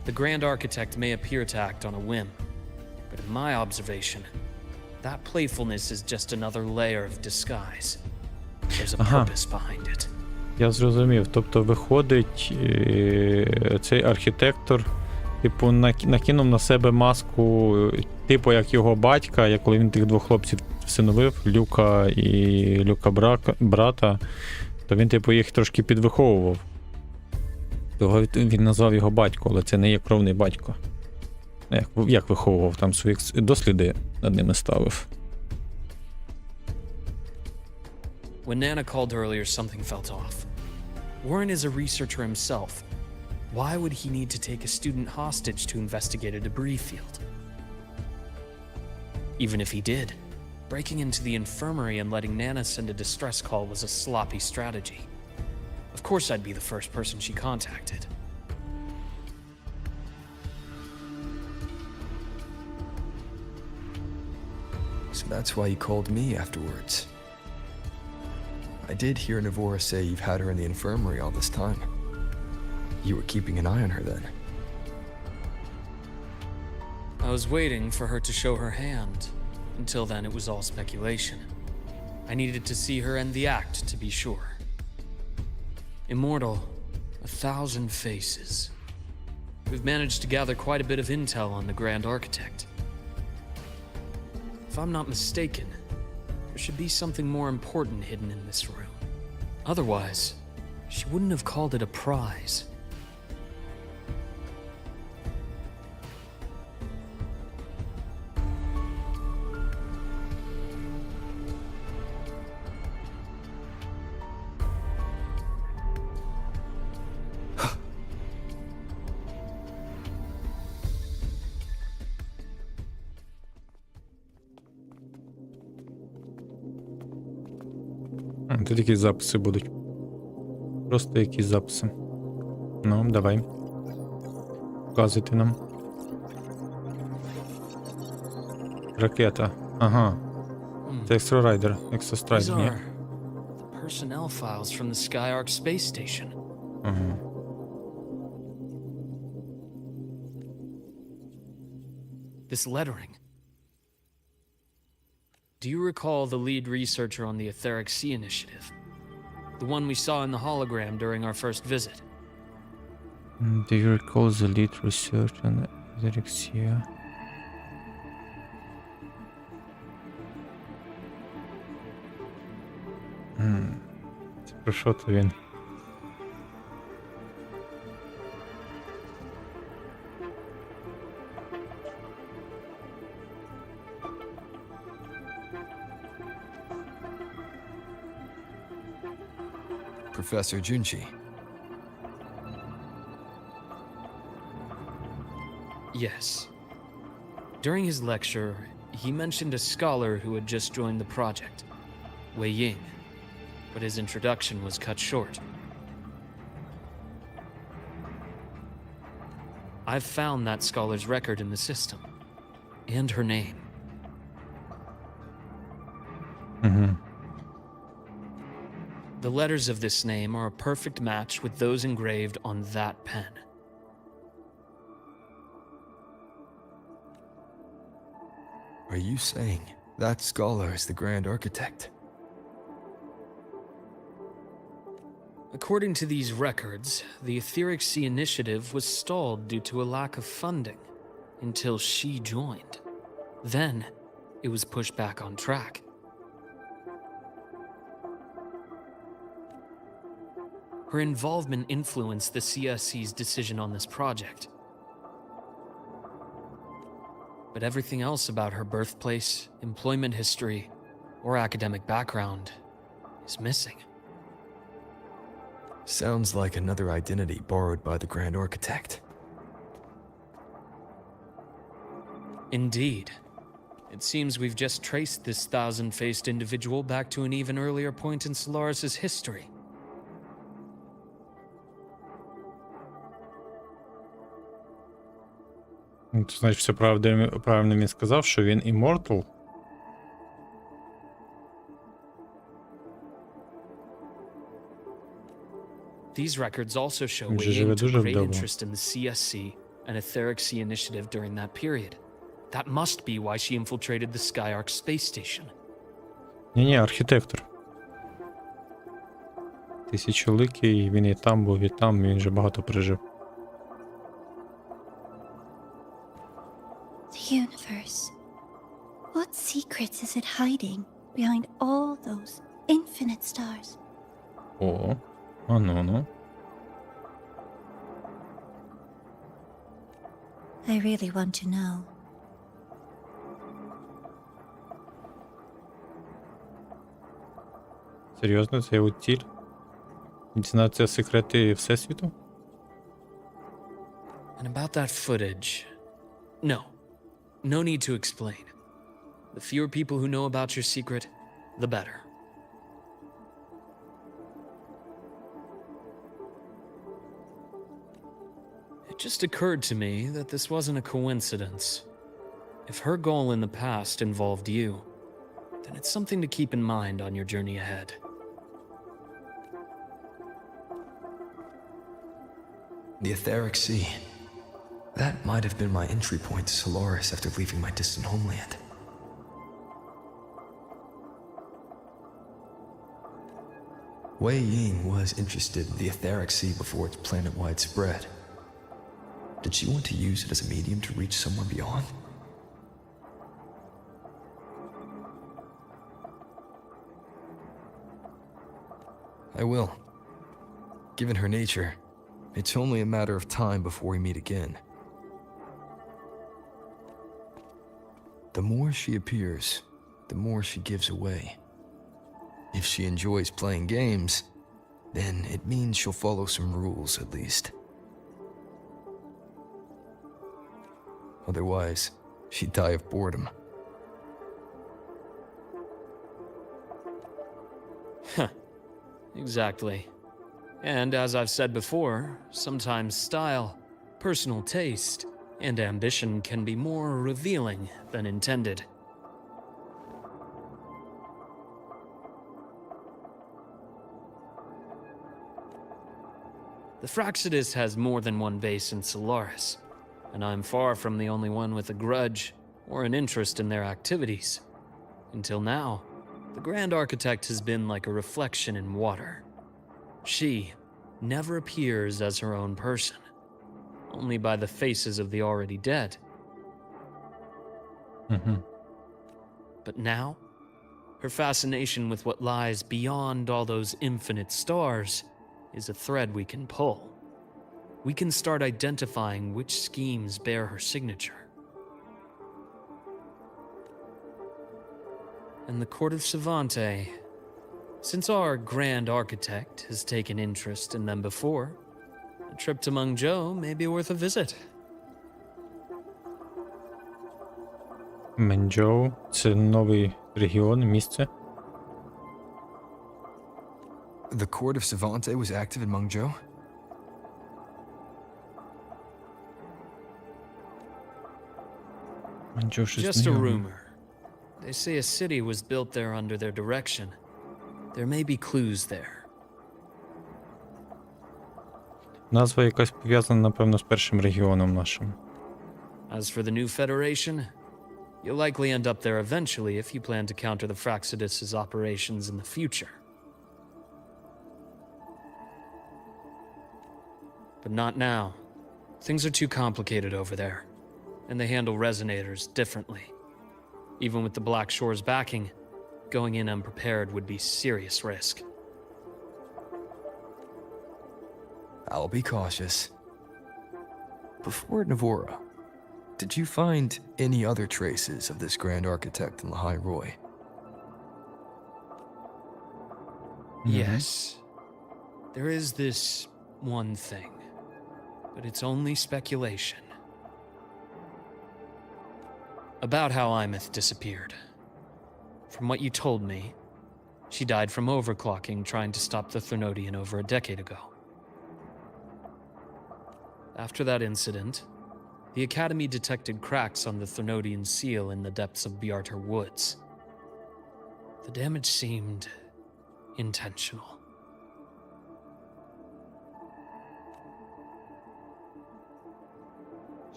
The Grand Architect may appear to act on a whim, but in my observation, that playfulness is just another layer of disguise. There's a purpose behind it. Я зрозумів. Тобто, виходить, цей архітектор, типу, накинув на себе маску, типу, як його батька, як коли він тих двох хлопців всиновив, Люка і Люка брата, то він, типу, їх трошки підвиховував. Того він назвав його батько, але це не є кровний батько. Як виховував, там свої досліди над ними ставив. When Nana called earlier, something felt off. Warren is a researcher himself. Why would he need to take a student hostage to investigate a debris field? Even if he did, breaking into the infirmary and letting Nana send a distress call was a sloppy strategy. Of course I'd be the first person she contacted. So that's why you called me afterwards. I did hear Navora say you've had her in the infirmary all this time. You were keeping an eye on her then. I was waiting for her to show her hand. Until then, it was all speculation. I needed to see her end the act to be sure. Immortal, 1,000 faces. We've managed to gather quite a bit of intel on the Grand Architect. If I'm not mistaken, there should be something more important hidden in this room. Otherwise, she wouldn't have called it a prize. Тут якісь записи будуть. Просто якісь записи. Ну, давай. Показуйте нам. Ракета. Ага. Це Екстрорайдер. Екстрострайдер, These ні? are the personnel files from the Skyark space station. Ага. This lettering. Do you recall the lead researcher on the Etheric Sea Initiative? The one we saw in the hologram during our first visit? Do you recall the lead research on Etheric Sea? Це про що то він? Professor Junchi. Yes. During his lecture, he mentioned a scholar who had just joined the project, Wei Ying, but his introduction was cut short. I've found that scholar's record in the system, and her name. The letters of this name are a perfect match with those engraved on that pen. Are you saying that scholar is the Grand Architect? According to these records, the Etheric Sea Initiative was stalled due to a lack of funding until she joined. Then, it was pushed back on track. Her involvement influenced the CSC's decision on this project. But everything else about her birthplace, employment history, or academic background is missing. Sounds like another identity borrowed by the Grand Architect. Indeed. It seems we've just traced this thousand-faced individual back to an even earlier point in Solaris' history. Значить, все правильно він сказав, що він immortal. These records also show Він же Wei живе Ying took дуже great довго. interest in the CSC and Etheric Sea Initiative during that period. That must be why she infiltrated the Skyark space station. Ні-ні, архітектор. Тисячоликий, він і там був, і там, він вже багато пережив. The universe. What secrets is it hiding behind all those infinite stars? О, ну. I really want to know. Серйозно, це його ціль? Дізнатися секрети Всесвіту? And about that footage... No need to explain. The fewer people who know about your secret, the better. It just occurred to me that this wasn't a coincidence. If her goal in the past involved you, then it's something to keep in mind on your journey ahead. The Etheric Sea. That might have been my entry point to Solaris after leaving my distant homeland. Wei Ying was interested in the Etheric Sea before its planet-wide spread. Did she want to use it as a medium to reach somewhere beyond? I will. Given her nature, it's only a matter of time before we meet again. The more she appears, the more she gives away. If she enjoys playing games, then it means she'll follow some rules at least. Otherwise, she'd die of boredom. Exactly. And as I've said before, sometimes style, personal taste, and ambition can be more revealing than intended. The Fraxidus has more than one base in Solaris, and I'm far from the only one with a grudge or an interest in their activities. Until now, the Grand Architect has been like a reflection in water. She never appears as her own person, only by the faces of the already dead. But now, her fascination with what lies beyond all those infinite stars is a thread we can pull. We can start identifying which schemes bear her signature. And the Court of Savante, since our Grand Architect has taken interest in them before, a trip to Mengzhou may be worth a visit. Менджоу – це новий регіон, місце. The court of Savante was active in Mengzhou? Менджоу щось Just a знайоме. rumor. They say a city was built there under their direction. There may be clues there. Назва якась пов'язана, напевно, з першим регіоном нашим. As for the new Federation, You'll likely end up there eventually if you plan to counter the Fraxidus' operations in the future. But not now. Things are too complicated over there, and they handle resonators differently. Even with the Black Shore's backing, going in unprepared would be serious risk. I'll be cautious. Before Navora, did you find any other traces of this Grand Architect in Lahai Roy? Yes. There is this one thing, but it's only speculation. About how Imeth disappeared. From what you told me, she died from overclocking trying to stop the Thernodian over a decade ago. After that incident, the Academy detected cracks on the Thernodian seal in the depths of Biarter Woods. The damage seemed intentional.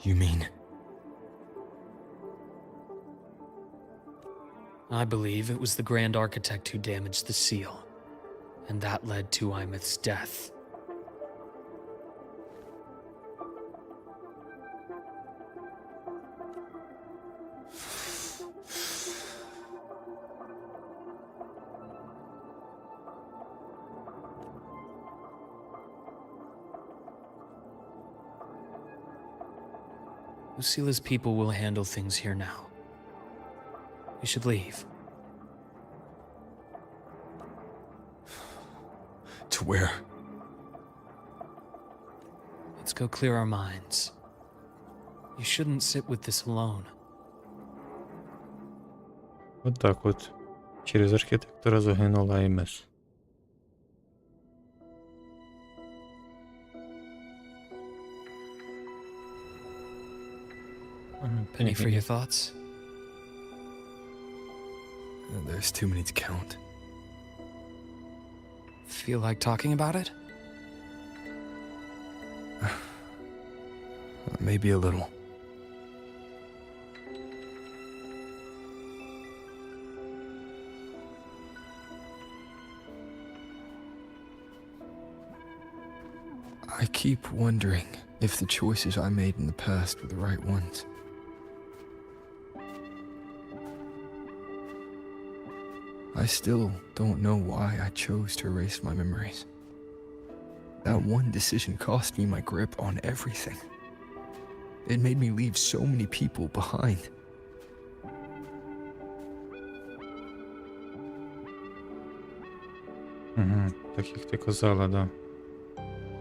You mean? I believe it was the Grand Architect who damaged the seal, and that led to Imeth's death. Lucila's people will handle things here now. We should leave. To where? Let's go clear our minds. You shouldn't sit with this alone. От так от. Через архітектора загинула Аймес. Penny for your thoughts? There's too many to count. Feel like talking about it? Maybe a little. I keep wondering if the choices I made in the past were the right ones. I still don't know why I chose to erase my memories. That one decision cost me my grip on everything. It made me leave so many people behind. Угу. Так як ти казала, да.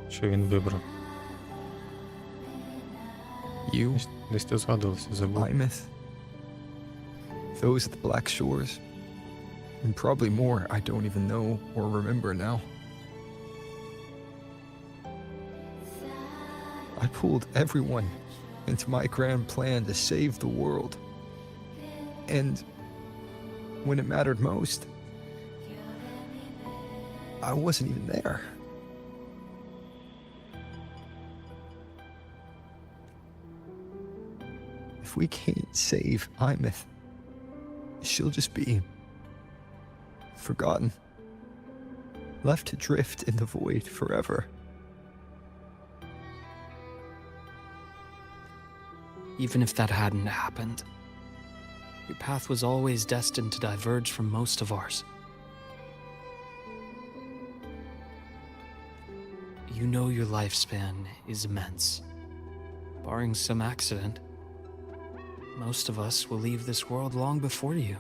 Що він вибрав. You, Десь ти згадувався, забув. Imeth, those at the Black Shores, and probably more I don't even know or remember now. I pulled everyone into my grand plan to save the world. And when it mattered most, I wasn't even there. If we can't save Imeth, she'll just be forgotten, left to drift in the void forever. Even if that hadn't happened, your path was always destined to diverge from most of ours. You know your lifespan is immense. Barring some accident, most of us will leave this world long before you.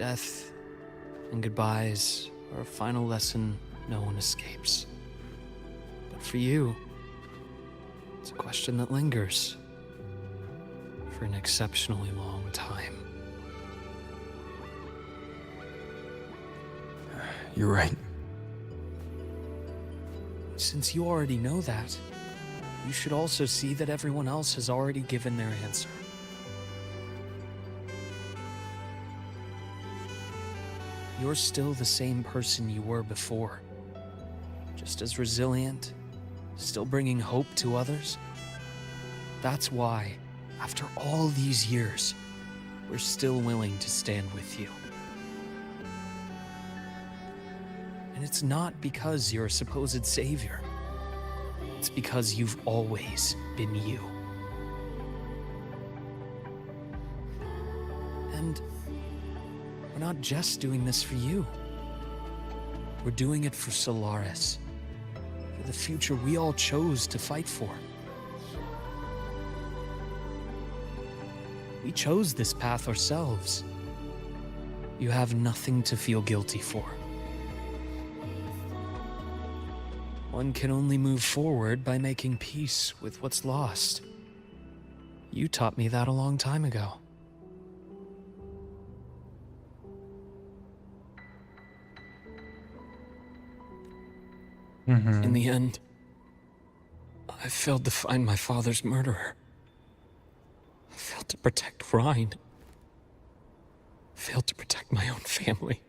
Death and goodbyes are a final lesson no one escapes. But for you, it's a question that lingers for an exceptionally long time. You're right. Since you already know that, you should also see that everyone else has already given their answer. You're still the same person you were before, just as resilient, still bringing hope to others. That's why, after all these years, we're still willing to stand with you. And it's not because you're a supposed savior. It's because you've always been you. And we're not just doing this for you. We're doing it for Solaris, for the future we all chose to fight for. We chose this path ourselves. You have nothing to feel guilty for. One can only move forward by making peace with what's lost. You taught me that a long time ago. In the end, I failed to find my father's murderer. I failed to protect Rhine. Failed to protect my own family.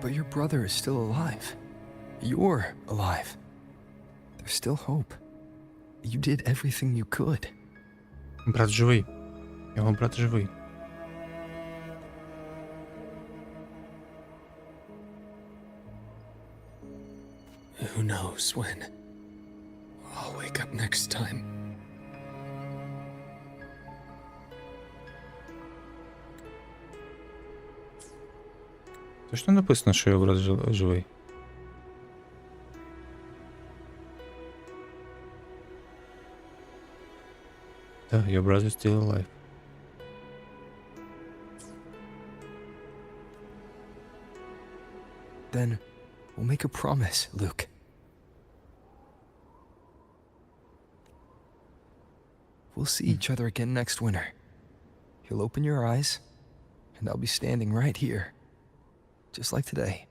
But your brother is still alive. You're alive. There's still hope. You did everything you could. Брат живий. Його брат живий. Who knows when I'll wake up next time. Точно написано, що його брат живий? Так, your brother is still alive. Then we'll make a promise, Luke. We'll see each other again next winter. You'll open your eyes, and I'll be standing right here, just like today.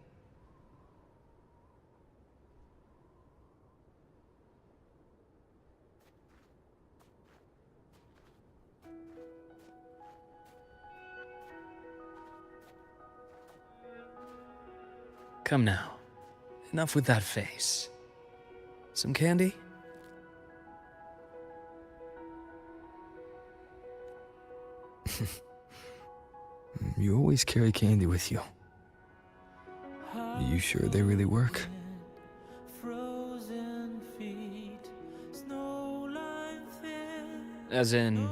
Come now. Enough with that face. Some candy? You always carry candy with you. Are you sure they really work? As in...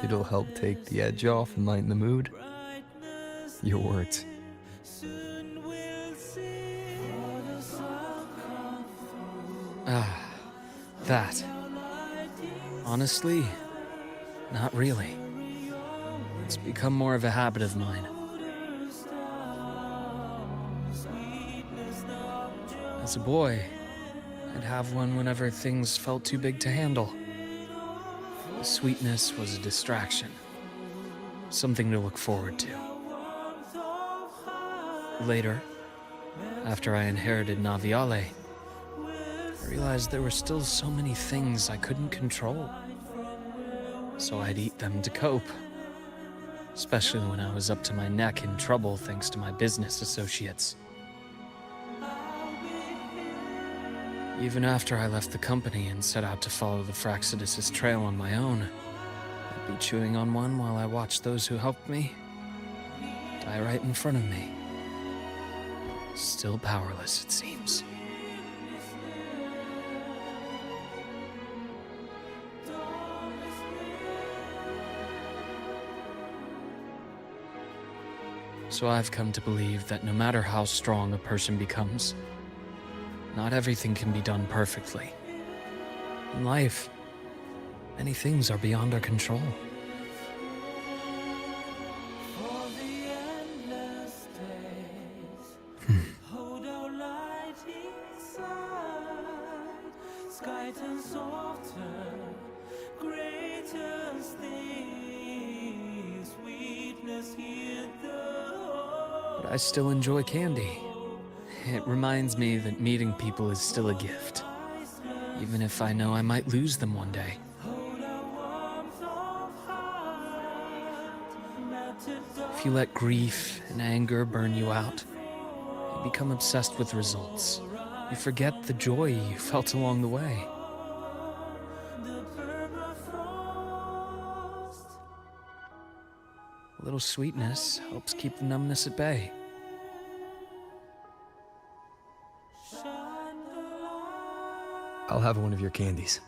It'll help take the edge off and lighten the mood. Your words. That. Honestly, not really. It's become more of a habit of mine. As a boy, I'd have one whenever things felt too big to handle. The sweetness was a distraction. Something to look forward to. Later, after I inherited Naviale, I realized there were still so many things I couldn't control. So I'd eat them to cope. Especially when I was up to my neck in trouble thanks to my business associates. Even after I left the company and set out to follow the Fraxidus' trail on my own, I'd be chewing on one while I watched those who helped me die right in front of me. Still powerless, it seems. So I've come to believe that no matter how strong a person becomes, not everything can be done perfectly. In life, many things are beyond our control. But I still enjoy candy. It reminds me that meeting people is still a gift. even if I know I might lose them one day. If you let grief and anger burn you out, you become obsessed with results. You forget the joy you felt along the way. A little sweetness helps keep the numbness at bay. I'll have one of your candies.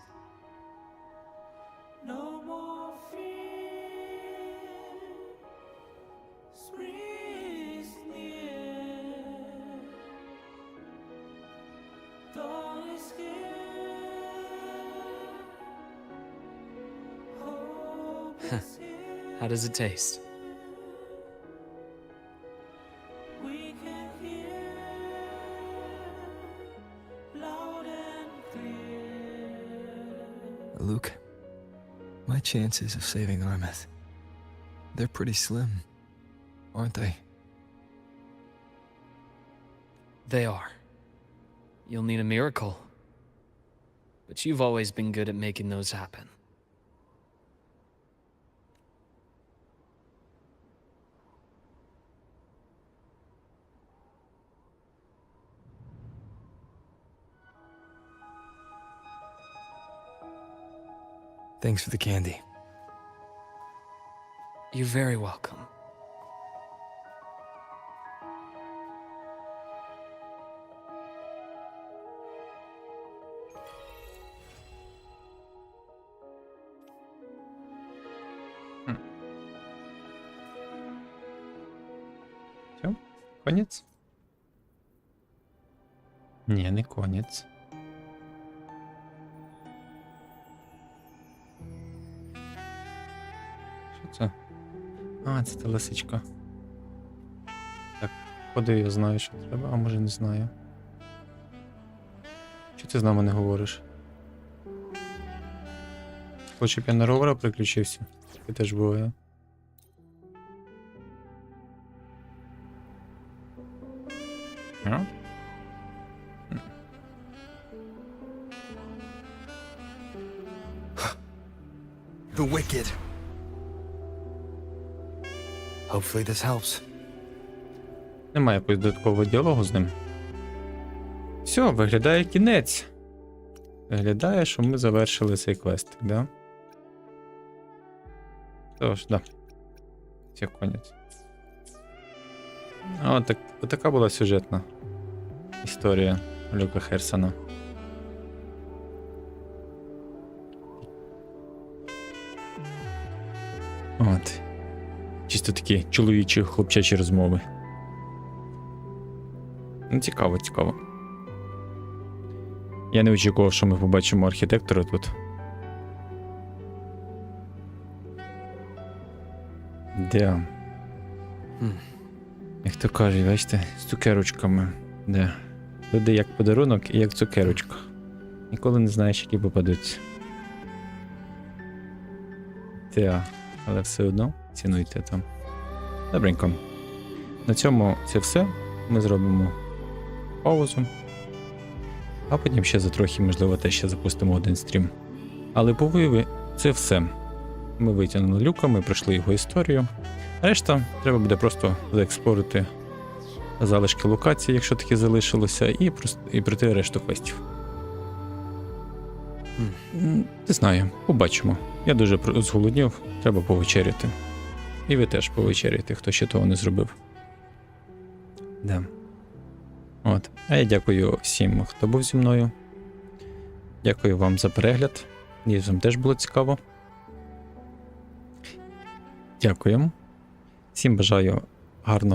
How does it taste? Luke, my chances of saving Armeth, they're pretty slim, aren't they? They are. You'll need a miracle. But you've always been good at making those happen. Thanks for the candy. You're very welcome. Все? Конець? Ні, не конець. Що це? А, це та лисичка. Так, ходи, я знаю, що треба, а може не знаю. Чого ти з нами не говориш? Хочеш, щоб я на ровера приключився? Таке теж буває. А? The wicked. Hopefully this helps. Немає якогось додаткового діалогу з ним. Все, виглядає кінець. Виглядає, що ми завершили цей квестик, да? Тож, да. Все, конець. Отака була сюжетна історія Люка Херсена. От. Чисто такі чоловічі, хлопчачі розмови. Ну, цікаво, цікаво. Я не очікував, що ми побачимо архітектора тут. Да. Як то кажуть, бачите, з цукерочками. Да. Люди як подарунок і як цукерочка. Ніколи не знаєш, які попадуться. Да. Але все одно цінуйте там. Добренько. На цьому це все. Ми зробимо паузу. А потім ще за трохи, можливо, теж ще запустимо один стрім. Але по вияві це все. Ми витягнули Люка, ми пройшли його історію. Решта треба буде просто заексплорити залишки локації, якщо таке залишилося, і пройти решту квестів. Не знаю, побачимо. Я дуже зголоднів, треба повечеряти. І ви теж повечеряйте, хто ще того не зробив. Да. От. А я дякую всім, хто був зі мною. Дякую вам за перегляд. Надіюсь, вам теж було цікаво. Дякуємо. Всім бажаю гарного